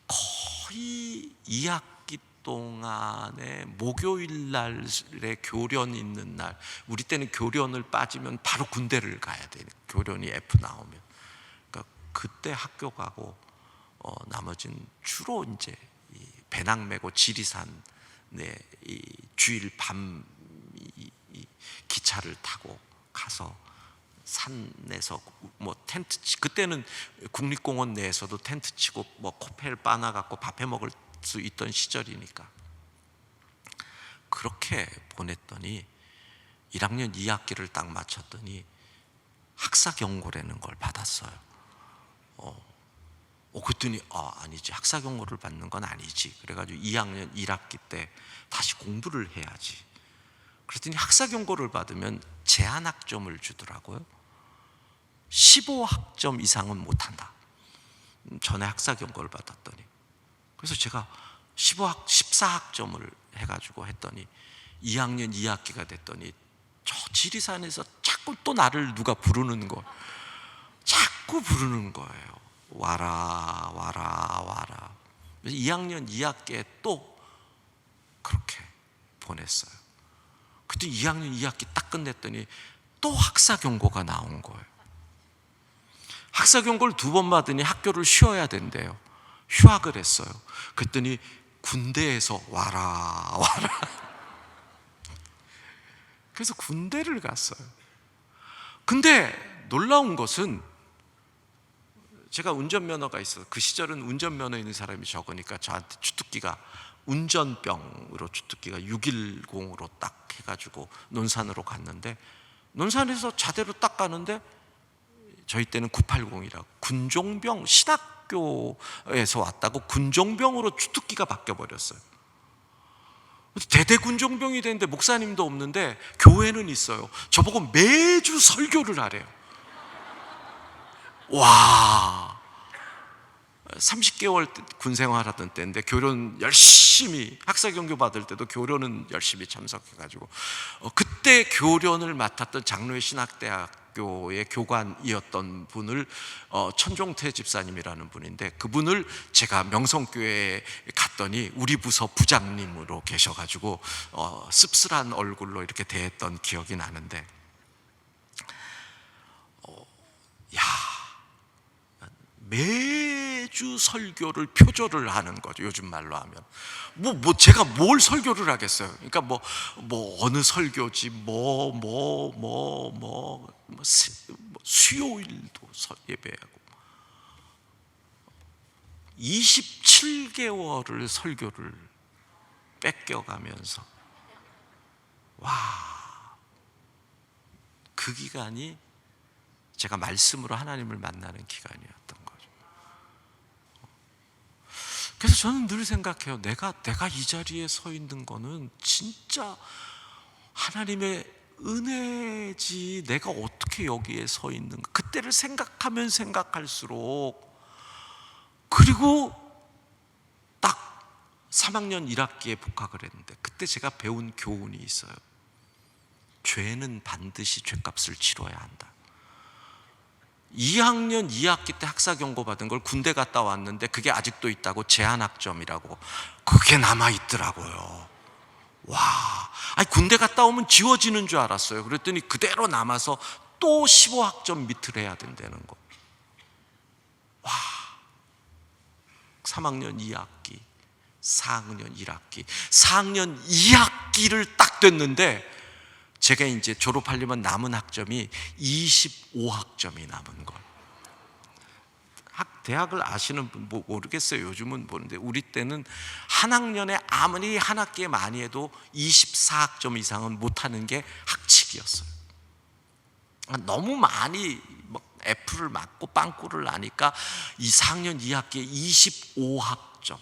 거의 2학기 동안에 목요일 날에 교련 있는 날, 우리 때는 교련을 빠지면 바로 군대를 가야 돼. 교련이 F 나오면. 그러니까 그때 학교 가고, 나머지는 주로 이제 이 배낭 메고 지리산에 이 주일 밤 이 기차를 타고 가서 산에서 뭐 텐트 그때는 국립공원 내에서도 텐트 치고 뭐 코펠 빠나 갖고 밥해 먹을 수 있던 시절이니까 그렇게 보냈더니 1학년 2학기를 딱 마쳤더니 학사 경고라는 걸 받았어요. 그랬더니 아니지, 학사 경고를 받는 건 아니지. 그래가지고 2학년 1학기 때 다시 공부를 해야지. 그랬더니 학사 경고를 받으면 제한학점을 주더라고요. 15학점 이상은 못한다. 전에 학사 경고를 받았더니. 그래서 제가 14학점을 해가지고 했더니 2학년 2학기가 됐더니 저 지리산에서 자꾸 또 나를 누가 부르는 거, 자꾸 부르는 거예요. 와라 와라 와라. 그래서 2학년 2학기에 또 그렇게 보냈어요. 그때 2학년 2학기 딱 끝냈더니 또 학사 경고가 나온 거예요. 학사 경고를 2번 받으니 학교를 쉬어야 된대요. 휴학을 했어요. 그랬더니 군대에서 와라 와라. 그래서 군대를 갔어요. 근데 놀라운 것은 제가 운전면허가 있어서, 그 시절은 운전면허 있는 사람이 적으니까 저한테 주특기가 운전병으로 주특기가 610으로 딱 해가지고 논산으로 갔는데, 논산에서 자대로 딱 가는데 저희 때는 980이라고 군종병, 신학교에서 왔다고 군종병으로 주특기가 바뀌어버렸어요. 대대 군종병이 되는데 목사님도 없는데 교회는 있어요. 저보고 매주 설교를 하래요. 와, 30개월 군 생활하던 때인데 교련 열심히, 학사 경고 받을 때도 교련은 열심히 참석해가지고 그때 교련을 맡았던 장로회 신학대학교의 교관이었던 분을 천종태 집사님이라는 분인데, 그분을 제가 명성교회에 갔더니 우리 부서 부장님으로 계셔가지고 씁쓸한 얼굴로 이렇게 대했던 기억이 나는데, 매주 설교를 표절을 하는 거죠. 요즘 말로 하면 제가 뭘 설교를 하겠어요. 그러니까 뭐 어느 설교지 수요일도 예배하고 27개월을 설교를 뺏겨가면서, 그 기간이 제가 말씀으로 하나님을 만나는 기간이었던 거죠. 그래서 저는 늘 생각해요. 내가 이 자리에 서 있는 거는 진짜 하나님의 은혜지, 내가 어떻게 여기에 서 있는가. 그때를 생각하면 생각할수록, 그리고 딱 3학년 1학기에 복학을 했는데 그때 제가 배운 교훈이 있어요. 죄는 반드시 죄값을 치러야 한다. 2학년 2학기 때 학사 경고 받은 걸 군대 갔다 왔는데 그게 아직도 있다고, 제한학점이라고. 그게 남아있더라고요. 아니 군대 갔다 오면 지워지는 줄 알았어요. 그랬더니 그대로 남아서 또 15학점 밑을 해야 된다는 거. 3학년 2학기, 4학년 1학기, 4학년 2학기를 딱 됐는데 제가 이제 졸업하려면 남은 학점이 25학점이 남은 걸. 대학을 아시는 분 모르겠어요. 요즘은 보는데 우리 때는 한 학년에 아무리 한 학기에 많이 해도 24학점 이상은 못하는 게 학칙이었어요. 너무 많이 F를 맞고 빵꾸를 나니까 4학년 2학기에 25학점.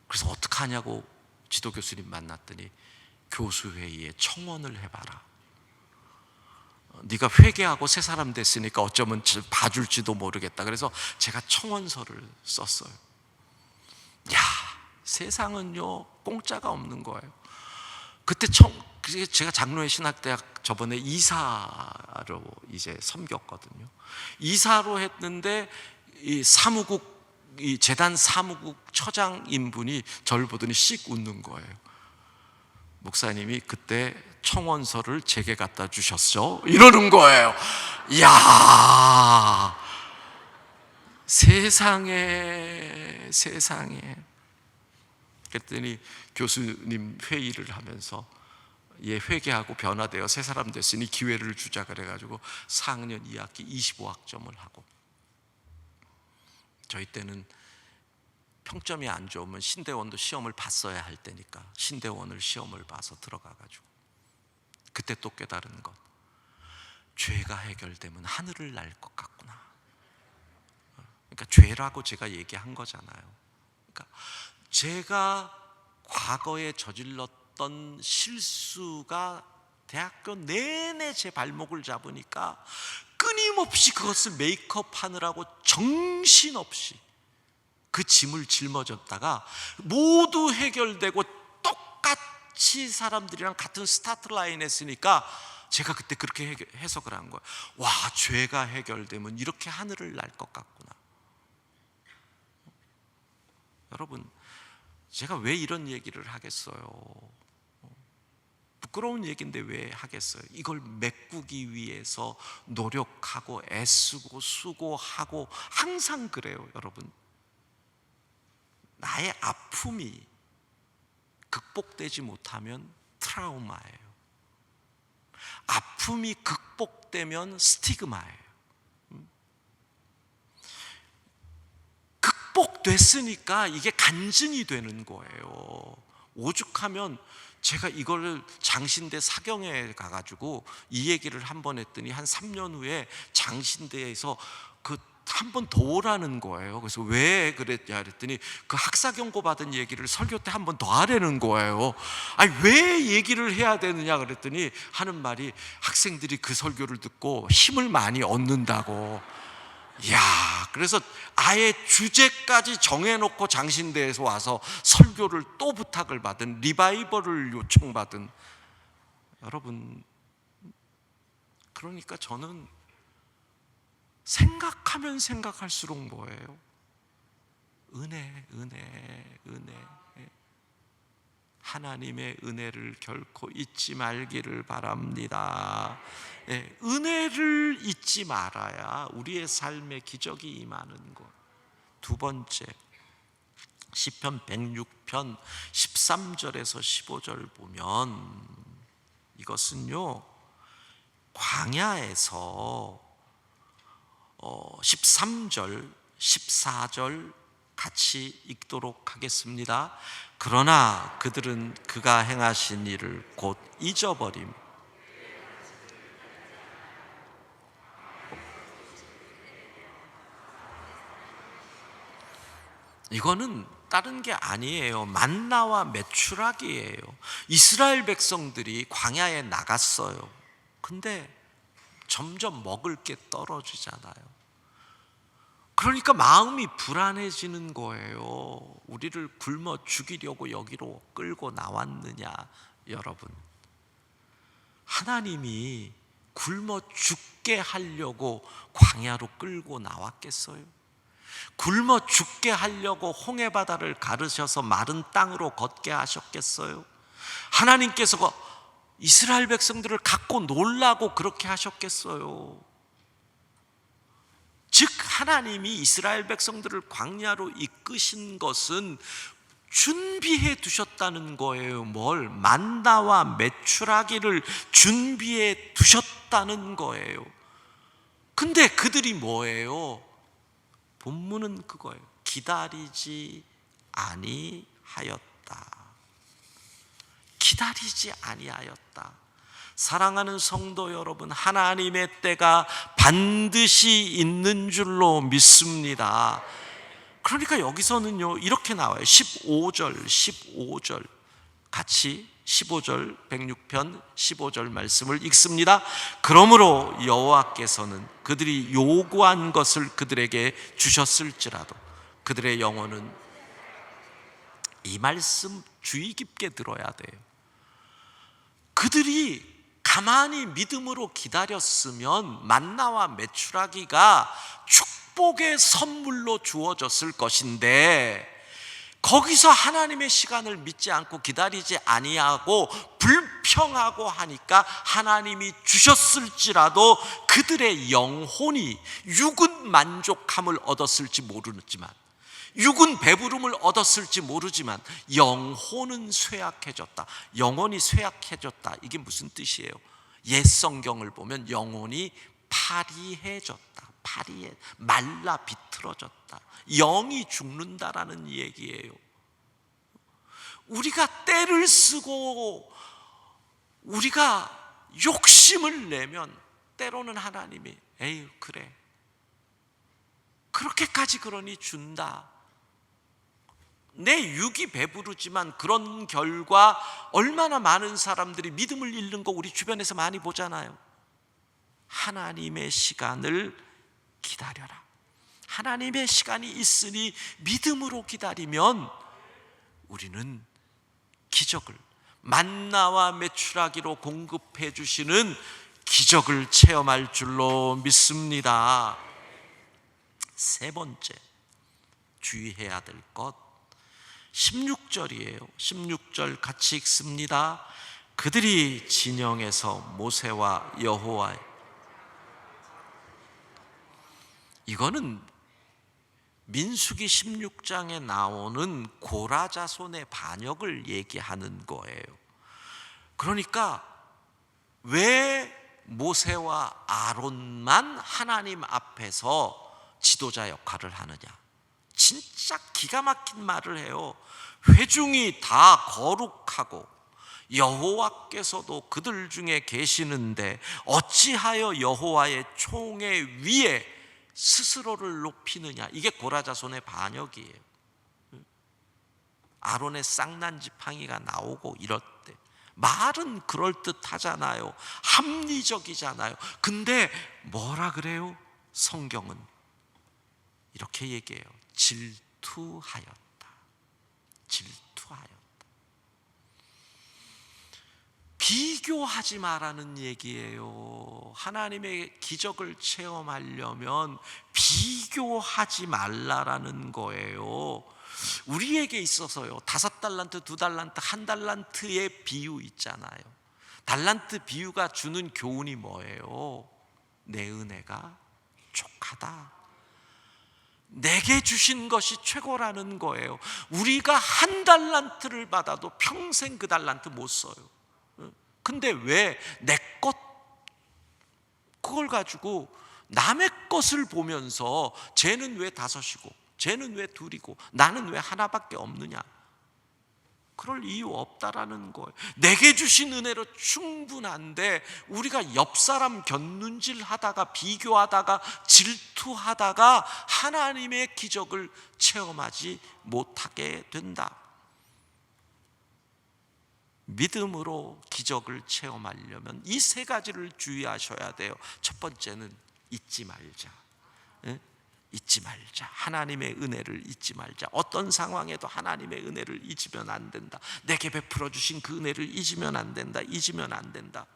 그래서 어떡하냐고 지도 교수님 만났더니 교수회의에 청원을 해봐라. 네가 회개하고 새 사람 됐으니까 어쩌면 봐줄지도 모르겠다. 그래서 제가 청원서를 썼어요. 야, 세상은요 공짜가 없는 거예요. 그때 제가 장로회 신학대학 저번에 이사로 이제 섬겼거든요. 이사로 했는데 이 재단 사무국 처장인 분이 저를 보더니 씩 웃는 거예요. 목사님이 그때 청원서를 제게 갖다 주셨죠? 이러는 거예요. 이야, 세상에. 그랬더니 교수님 회의를 하면서 얘 회개하고 변화되어 새 사람 됐으니 기회를 주자 그래가지고 4학년 2학기 25학점을 하고, 저희 때는 평점이 안 좋으면 신대원도 시험을 봤어야 할 때니까 신대원을 시험을 봐서 들어가가지고 그때 또 깨달은 것, 죄가 해결되면 하늘을 날 것 같구나. 그러니까 죄라고 제가 얘기한 거잖아요. 그러니까 제가 과거에 저질렀던 실수가 대학교 내내 제 발목을 잡으니까 끊임없이 그것을 메이크업하느라고 정신없이 그 짐을 짊어졌다가 모두 해결되고 똑같이 사람들이랑 같은 스타트 라인에 있으니까 제가 그때 그렇게 해석을 한 거예요. 와, 죄가 해결되면 이렇게 하늘을 날 것 같구나. 여러분, 제가 왜 이런 얘기를 하겠어요? 부끄러운 얘기인데 왜 하겠어요? 이걸 메꾸기 위해서 노력하고 애쓰고 수고하고 항상 그래요, 여러분. 나의 아픔이 극복되지 못하면 트라우마예요. 아픔이 극복되면 스티그마예요. 극복됐으니까 이게 간증이 되는 거예요. 오죽하면 제가 이거를 장신대 사경에 가가지고 이 얘기를 한 번 했더니 한 3년 후에 장신대에서 한 번 더 오라는 거예요. 그래서 왜 그랬냐 그랬더니 그 학사 경고 받은 얘기를 설교 때 한 번 더 하라는 거예요. 아니, 왜 얘기를 해야 되느냐 그랬더니 하는 말이 학생들이 그 설교를 듣고 힘을 많이 얻는다고. 이야, 그래서 아예 주제까지 정해놓고 장신대에서 와서 설교를 또 부탁을 받은, 리바이벌을 요청받은. 여러분, 그러니까 저는 생각하면 생각할수록 뭐예요? 은혜. 하나님의 은혜를 결코 잊지 말기를 바랍니다. 은혜를 잊지 말아야 우리의 삶에 기적이 임하는 것. 두 번째, 시편 106편 13절에서 15절 보면 이것은요, 광야에서 13절, 14절 같이 읽도록 하겠습니다. 그러나 그들은 그가 행하신 일을 곧 잊어버림. 이거는 다른 게 아니에요. 만나와 메추라기예요. 이스라엘 백성들이 광야에 나갔어요. 근데 점점 먹을 게 떨어지잖아요. 그러니까 마음이 불안해지는 거예요. 우리를 굶어 죽이려고 여기로 끌고 나왔느냐, 여러분. 하나님이 굶어 죽게 하려고 광야로 끌고 나왔겠어요? 굶어 죽게 하려고 홍해바다를 가르셔서 마른 땅으로 걷게 하셨겠어요? 하나님께서 이스라엘 백성들을 갖고 놀라고 그렇게 하셨겠어요? 즉, 하나님이 이스라엘 백성들을 광야로 이끄신 것은 준비해 두셨다는 거예요. 뭘? 만나와 메추라기를 준비해 두셨다는 거예요. 근데 그들이 뭐예요? 본문은 그거예요. 기다리지 아니하였다. 기다리지 아니하였다. 사랑하는 성도 여러분, 하나님의 때가 반드시 있는 줄로 믿습니다. 그러니까 여기서는요 이렇게 나와요. 15절 같이 15절 106편 15절 말씀을 읽습니다. 그러므로 여호와께서는 그들이 요구한 것을 그들에게 주셨을지라도 그들의 영혼은, 이 말씀 주의 깊게 들어야 돼요. 그들이 가만히 믿음으로 기다렸으면 만나와 메추라기가 축복의 선물로 주어졌을 것인데, 거기서 하나님의 시간을 믿지 않고 기다리지 아니하고 불평하고 하니까 하나님이 주셨을지라도 그들의 영혼이 육은 만족함을 얻었을지 모르지만, 육은 배부름을 얻었을지 모르지만 영혼은 쇠약해졌다. 영혼이 쇠약해졌다. 이게 무슨 뜻이에요? 옛 성경을 보면 영혼이 파리해졌다. 말라 비틀어졌다. 영이 죽는다라는 얘기예요. 우리가 때를 쓰고 우리가 욕심을 내면 때로는 하나님이 에이 그래 그렇게까지 그러니 준다. 내 육이 배부르지만 그런 결과 얼마나 많은 사람들이 믿음을 잃는 거 우리 주변에서 많이 보잖아요. 하나님의 시간을 기다려라. 하나님의 시간이 있으니 믿음으로 기다리면 우리는 기적을, 만나와 메추라기로 공급해 주시는 기적을 체험할 줄로 믿습니다. 세 번째 주의해야 될 것 16절이에요. 16절 같이 읽습니다. 그들이 진영에서 모세와 여호와의, 이거는 민수기 16장에 나오는 고라 자손의 반역을 얘기하는 거예요. 그러니까 왜 모세와 아론만 하나님 앞에서 지도자 역할을 하느냐? 진짜 기가 막힌 말을 해요. 회중이 다 거룩하고 여호와께서도 그들 중에 계시는데 어찌하여 여호와의 총회 위에 스스로를 높이느냐? 이게 고라 자손의 반역이에요. 아론의 쌍난 지팡이가 나오고 이럴 때 말은 그럴듯하잖아요. 합리적이잖아요. 근데 뭐라 그래요? 성경은 이렇게 얘기해요. 질투하였다. 비교하지 마라는 얘기예요. 하나님의 기적을 체험하려면 비교하지 말라라는 거예요. 우리에게 있어서요 5달란트, 2달란트, 1달란트의 비유 있잖아요. 달란트 비유가 주는 교훈이 뭐예요? 내 은혜가 족하다. 내게 주신 것이 최고라는 거예요. 우리가 1달란트를 받아도 평생 그 달란트 못 써요. 근데 왜 내 것 그걸 가지고 남의 것을 보면서 쟤는 왜 5이고 쟤는 왜 2이고 나는 왜 하나밖에 없느냐? 그럴 이유 없다라는 거예요. 내게 주신 은혜로 충분한데 우리가 옆 사람 곁눈질 하다가 비교하다가 질투하다가 하나님의 기적을 체험하지 못하게 된다. 믿음으로 기적을 체험하려면 이 3가지를 주의하셔야 돼요. 첫 번째는 잊지 말자. 잊지 말자. 하나님의 은혜를 잊지 말자. 어떤 상황에도 하나님의 은혜를 잊으면 안 된다. 내게 베풀어 주신 그 은혜를 잊으면 안 된다. 잊으면 안 된다.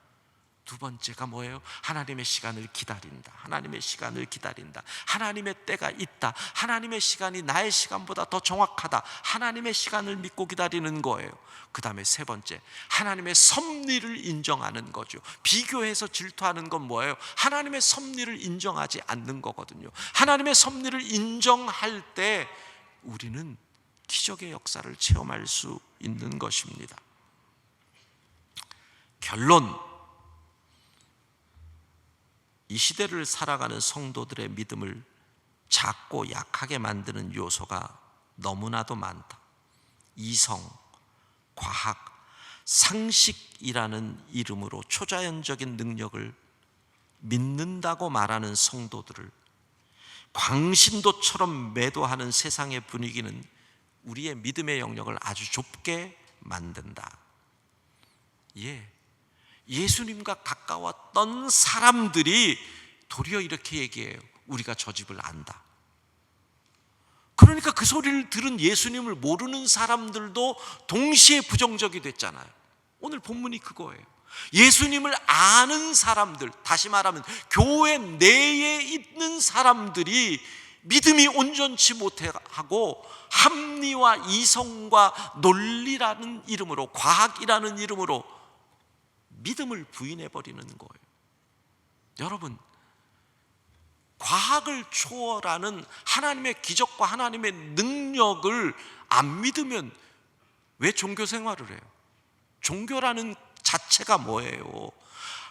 두 번째가 뭐예요? 하나님의 시간을 기다린다. 하나님의 시간을 기다린다. 하나님의 때가 있다. 하나님의 시간이 나의 시간보다 더 정확하다. 하나님의 시간을 믿고 기다리는 거예요. 그 다음에 세 번째, 하나님의 섭리를 인정하는 거죠. 비교해서 질투하는 건 뭐예요? 하나님의 섭리를 인정하지 않는 거거든요. 하나님의 섭리를 인정할 때 우리는 기적의 역사를 체험할 수 있는 것입니다. 결론, 이 시대를 살아가는 성도들의 믿음을 작고 약하게 만드는 요소가 너무나도 많다. 이성, 과학, 상식이라는 이름으로 초자연적인 능력을 믿는다고 말하는 성도들을 광신도처럼 매도하는 세상의 분위기는 우리의 믿음의 영역을 아주 좁게 만든다. 예수님과 가까웠던 사람들이 도리어 이렇게 얘기해요. 우리가 저 집을 안다. 그러니까 그 소리를 들은 예수님을 모르는 사람들도 동시에 부정적이 됐잖아요. 오늘 본문이 그거예요. 예수님을 아는 사람들, 다시 말하면 교회 내에 있는 사람들이 믿음이 온전치 못하고 합리와 이성과 논리라는 이름으로, 과학이라는 이름으로 믿음을 부인해버리는 거예요. 여러분, 과학을 초월하는 하나님의 기적과 하나님의 능력을 안 믿으면 왜 종교 생활을 해요? 종교라는 자체가 뭐예요?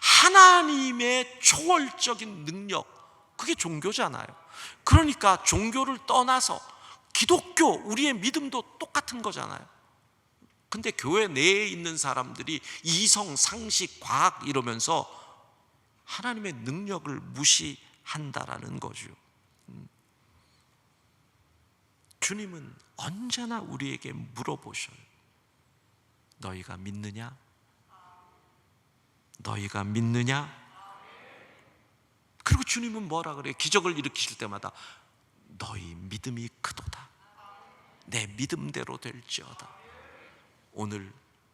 하나님의 초월적인 능력, 그게 종교잖아요. 그러니까 종교를 떠나서 기독교, 우리의 믿음도 똑같은 거잖아요. 근데 교회 내에 있는 사람들이 이성, 상식, 과학 이러면서 하나님의 능력을 무시한다라는 거죠. 주님은 언제나 우리에게 물어보셔요. 너희가 믿느냐? 너희가 믿느냐? 그리고 주님은 뭐라 그래요? 기적을 일으키실 때마다 너희 믿음이 크도다. 내 믿음대로 될지어다. 오늘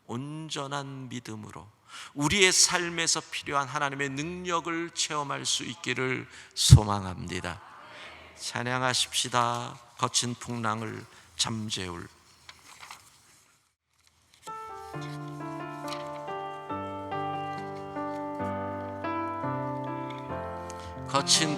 온전한 믿음으로 우리의 삶에서 필요한 하나님의 능력을 체험할 수 있기를 소망합니다. 찬양하십시다. 거친 풍랑을 잠재울. 거친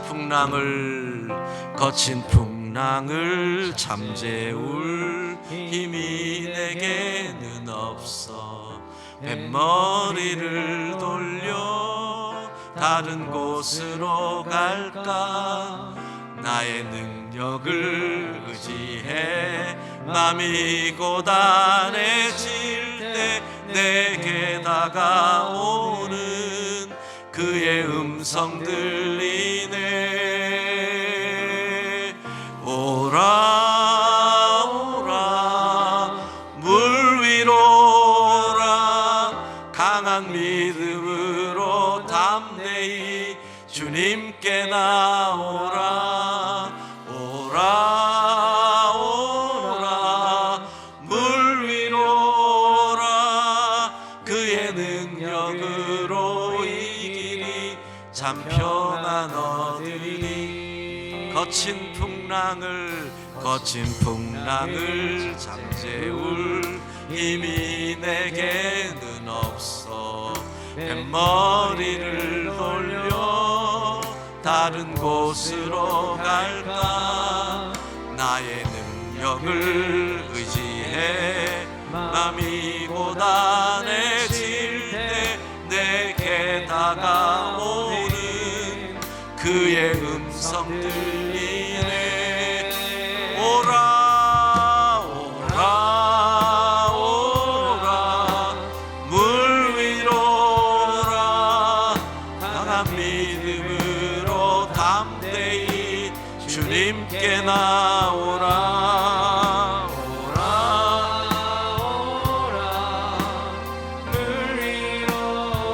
풍랑을 잠재울 힘이 내게는 없어. 뱃머리를 돌려 다른 곳으로 갈까. 나의 능력을 의지해 맘이 고단해질 때 내게 다가오는 그의 음성 들리네. 오라 오라 물 위로 오라. 강한 믿음으로 담대히 주님께 나오라. 오라 오라 물 위로 오라. 그의 능력으로 이기리 참 평안 얻으리. 거친 풍랑을 잠재울 힘이 내게는 없어. 뱃머리를 돌려 다른 곳으로 갈까. 나의 능력을 의지해 맘이 고단해질 때 내게 다가오는 그의 음성 들리네. 오라 오라 오라 물 위로 오라. 강한 믿음으로 담대히 주님께 나오라. 오라 오라 물 위로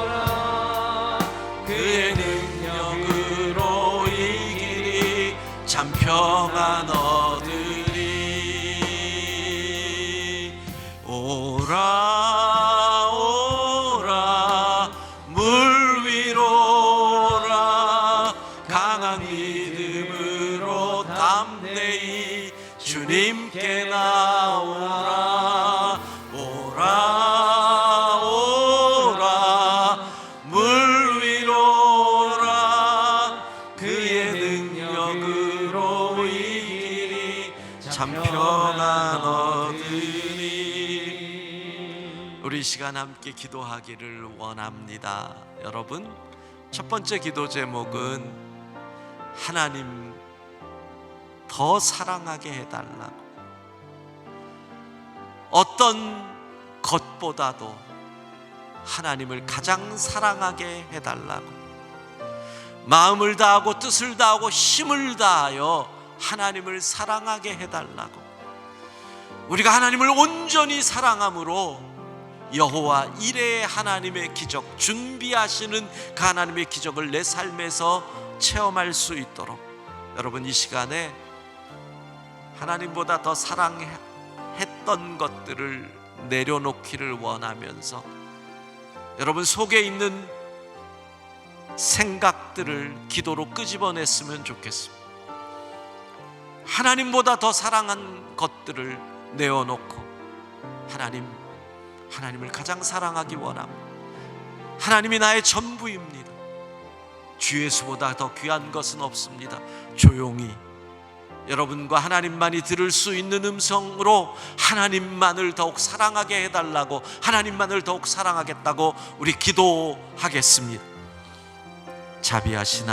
오라. 그의 능력으로 이기리 참 평안 얻으리. 오라 오라 물 위로 오라. 강한 믿음으로 담대히 주님께 나오라. 오라 오라 물 위로 오라. 그의 능력으로 이기리 참 평안 얻으리. 우리 시간 함께 기도하기를 원합니다. 여러분, 첫 번째 기도 제목은 하나님 더 사랑하게 해달라고. 어떤 것보다도 하나님을 가장 사랑하게 해달라고. 마음을 다하고 뜻을 다하고 힘을 다하여 하나님을 사랑하게 해달라고. 우리가 하나님을 온전히 사랑함으로 여호와 이레의 하나님의 기적, 준비하시는 그 하나님의 기적을 내 삶에서 체험할 수 있도록 여러분, 이 시간에 하나님보다 더 사랑했던 것들을 내려놓기를 원하면서 여러분 속에 있는 생각들을 기도로 끄집어냈으면 좋겠습니다. 하나님보다 더 사랑한 것들을 내어놓고 하나님을 가장 사랑하기 원합니다. 하나님이 나의 전부입니다. 주 예수보다 더 귀한 것은 없습니다. 조용히 여러분과 하나님만이 들을 수 있는 음성으로 하나님만을 더욱 사랑하게 해달라고, 하나님만을 더욱 사랑하겠다고 우리 기도하겠습니다. 자비하신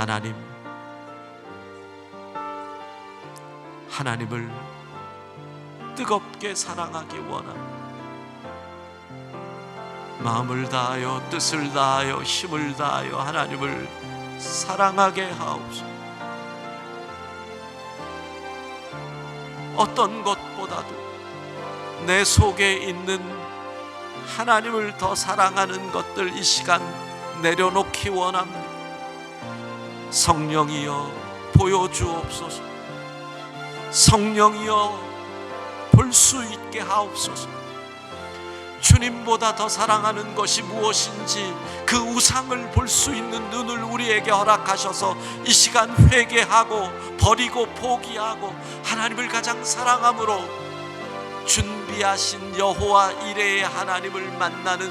하나님을 뜨겁게 사랑하기 원합니다. 마음을 다하여 뜻을 다하여 힘을 다하여 하나님을 사랑하게 하옵소서. 어떤 것보다도 내 속에 있는 하나님을 더 사랑하는 것들 이 시간 내려놓기 원합니다. 성령이여 보여주옵소서. 성령이여 볼 수 있게 하옵소서. 주님보다 더 사랑하는 것이 무엇인지 그 우상을 볼 수 있는 눈을 우리에게 허락하셔서 이 시간 회개하고 버리고 포기하고 하나님을 가장 사랑함으로 준비하신 여호와 이레의 하나님을 만나는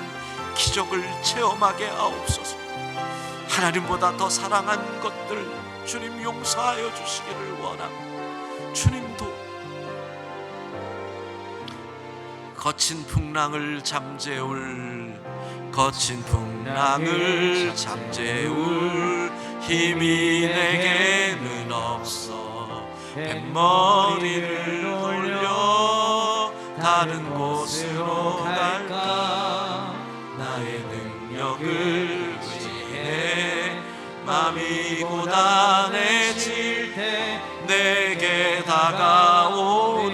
기적을 체험하게 하옵소서. 하나님보다 더 사랑한 것들 주님 용서하여 주시기를 원합니다. 주님도 거친 풍랑을 잠재울 힘이 내게는 없어. 뱃머리를 돌려 다른 곳으로 갈까. 나의 능력을 의지해 마음이 고단해질 때 내게 다가오는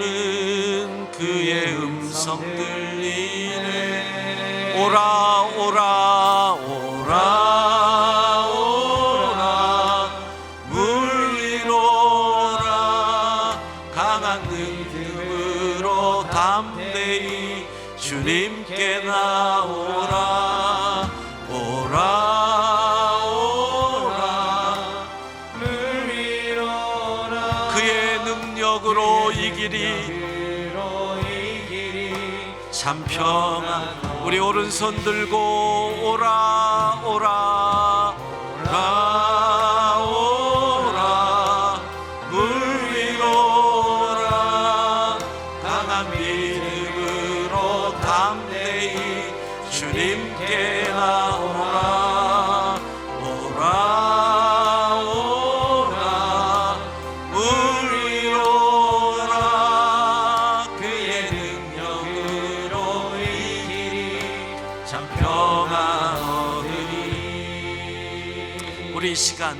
그의 음성 들리네. 오라 오라 오라 오라 물 위로 오라. 강한 능력으로 담대히 주님께 나오라. 오라 오라 물 위로 오라. 그의 능력으로 이기리. 참 평안. 우리 오른손 들고 오라 오라 오라 오라 물 위로 오라. 강한 믿음으로 담대히 주님께 나오라. 오라 오라 물 위로 오라. 그의 능력으로 이기리. 참 평안 얻으리. 우리 이 시간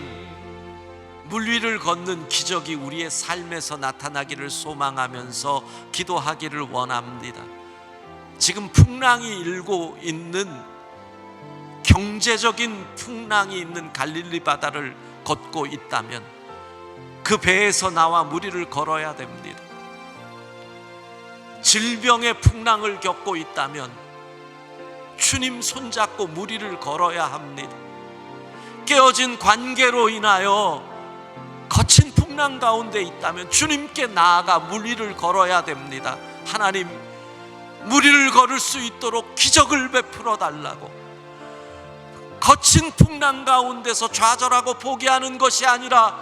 물 위를 걷는 기적이 우리의 삶에서 나타나기를 소망하면서 기도하기를 원합니다. 지금 풍랑이 일고 있는, 경제적인 풍랑이 있는 갈릴리 바다를 걷고 있다면 그 배에서 나와 무리를 걸어야 됩니다. 질병의 풍랑을 겪고 있다면 주님 손잡고 무리를 걸어야 합니다. 깨어진 관계로 인하여 거친 풍랑 가운데 있다면 주님께 나아가 무리를 걸어야 됩니다. 하나님, 무리를 걸을 수 있도록 기적을 베풀어 달라고. 거친 풍랑 가운데서 좌절하고 포기하는 것이 아니라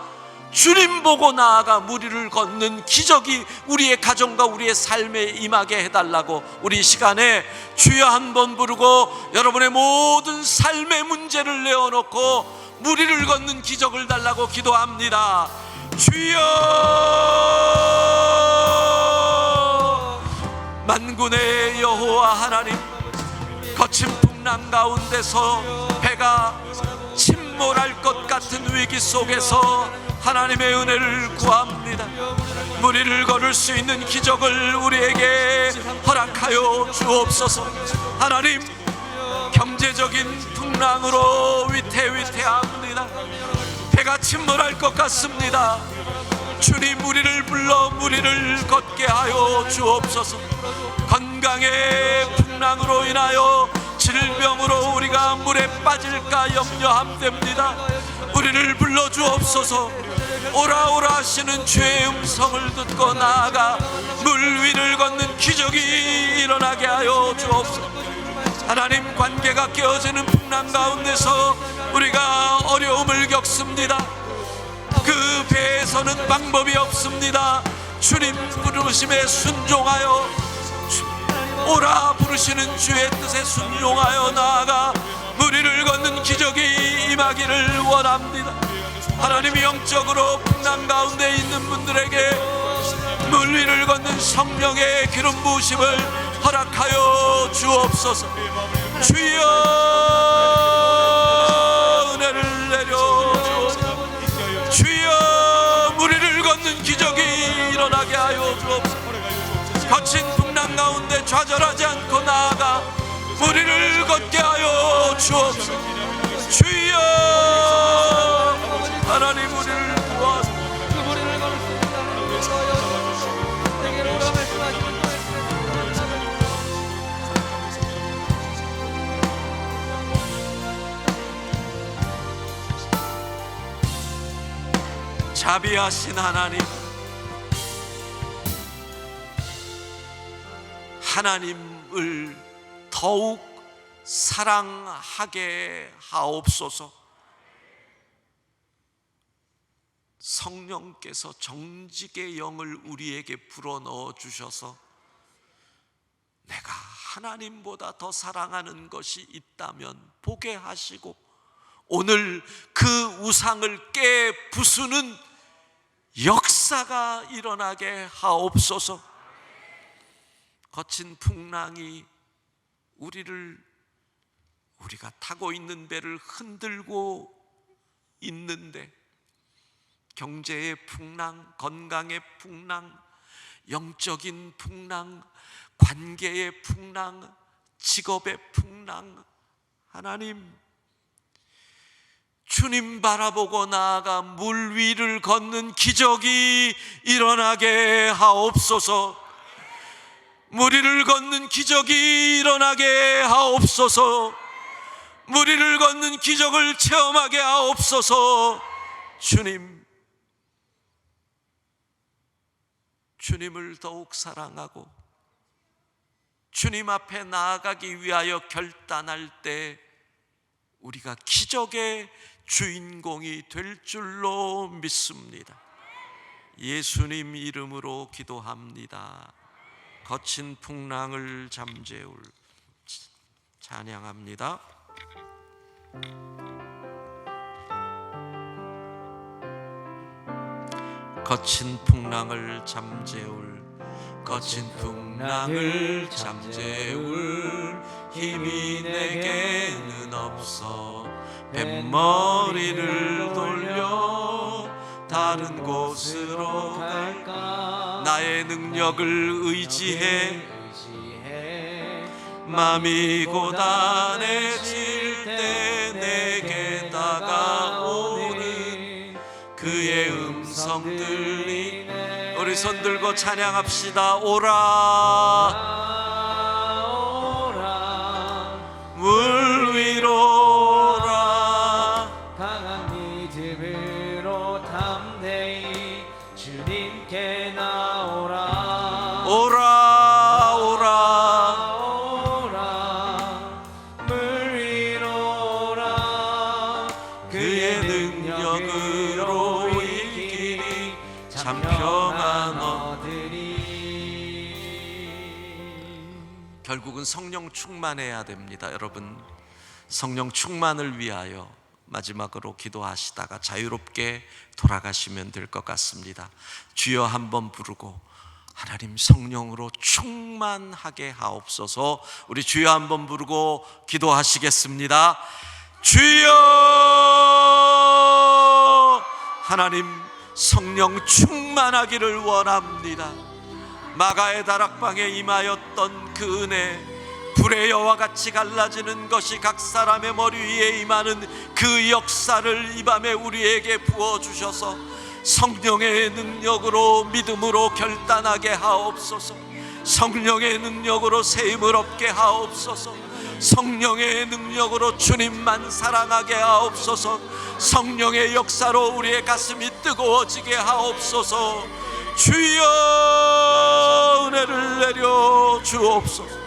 주님 보고 나아가 무리를 걷는 기적이 우리의 가정과 우리의 삶에 임하게 해달라고 우리 시간에 주여 한번 부르고 여러분의 모든 삶의 문제를 내어놓고 무리를 걷는 기적을 달라고 기도합니다. 주여, 만군의 여호와 하나님, 거친 풍랑 가운데서 배가 침몰할 것 같은 위기 속에서 하나님의 은혜를 구합니다. 무리를 걸을 수 있는 기적을 우리에게 허락하여 주옵소서. 하나님, 경제적인 풍랑으로 위태위태합니다. 배가 침몰할 것 같습니다. 주님, 우리를 불러 무리를 걷게 하여 주옵소서. 건강의 풍랑으로 인하여 질병으로 우리가 물에 빠질까 염려함됩니다. 우리를 불러 주옵소서. 오라 오라 하시는 주의 음성을 듣고 나아가 물 위를 걷는 기적이 일어나게 하여 주옵소서. 하나님, 관계가 깨어지는 풍랑 가운데서 우리가 어려움을 겪습니다. 그 배에서는 방법이 없습니다. 주님 부르심에 순종하여 오라 부르시는 주의 뜻에 순종하여 나아가 무리를 걷는 기적이 임하기를 원합니다. 하나님이 영적으로 풍랑 가운데 있는 분들에게 물 위를 걷는 성령의 기름 부으심을 허락하여 주옵소서. 주여, 은혜를 내려 주옵소서. 주여, 무리를 걷는 기적이 일어나게 하여 주옵소서. 거친 풍랑 가운데 좌절하지 않고 나아가 무리를 걷게 하여 주옵소서. 주여, 하나님, 우리를 도와주옵소서. 자비하신 하나님, 하나님을 더욱 사랑하게 하옵소서. 성령께서 정직의 영을 우리에게 불어넣어 주셔서 내가 하나님보다 더 사랑하는 것이 있다면 보게 하시고 오늘 그 우상을 깨 부수는 역사가 일어나게 하옵소서. 거친 풍랑이 우리가 타고 있는 배를 흔들고 있는데 경제의 풍랑, 건강의 풍랑, 영적인 풍랑, 관계의 풍랑, 직업의 풍랑, 하나님, 주님 바라보고 나아가 물 위를 걷는 기적이 일어나게 하옵소서. 무리를 걷는 기적이 일어나게 하옵소서. 무리를 걷는 기적을 체험하게 하옵소서. 주님을 더욱 사랑하고 주님 앞에 나아가기 위하여 결단할 때 우리가 기적의 주인공이 될 줄로 믿습니다. 예수님 이름으로 기도합니다. 거친 풍랑을 잠재울 찬양합니다. 거친 풍랑을 잠재울, 거친 풍랑을 잠재울 힘이 내게는 없어. 뱃머리를 돌려 다른 곳으로 갈까. 나의 능력을 의지해 마음이 고단해질 때 내게 다가오는 그의 음성 들리네. 우리 손 들고 찬양합시다. 오라 물 위로 오라. 강한 믿음으로 담대히 주님께 나오라. 오라 오라 물 위로 오라. 그의 능력으로 이기 결국은 성령 충만해야 됩니다. 여러분, 성령 충만을 위하여 마지막으로 기도하시다가 자유롭게 돌아가시면 될 것 같습니다. 주여 한번 부르고 하나님 성령으로 충만하게 하옵소서. 우리 주여 한번 부르고 기도하시겠습니다. 주여, 하나님 성령 충만하기를 원합니다. 마가의 다락방에 임하였던 그 은혜, 불의 여와 같이 갈라지는 것이 각 사람의 머리 위에 임하는 그 역사를 이 밤에 우리에게 부어주셔서 성령의 능력으로 믿음으로 결단하게 하옵소서. 성령의 능력으로 세임을 얻게 하옵소서. 성령의 능력으로 주님만 사랑하게 하옵소서. 성령의 역사로 우리의 가슴이 뜨거워지게 하옵소서. 주여 은혜를 내려 주옵소서.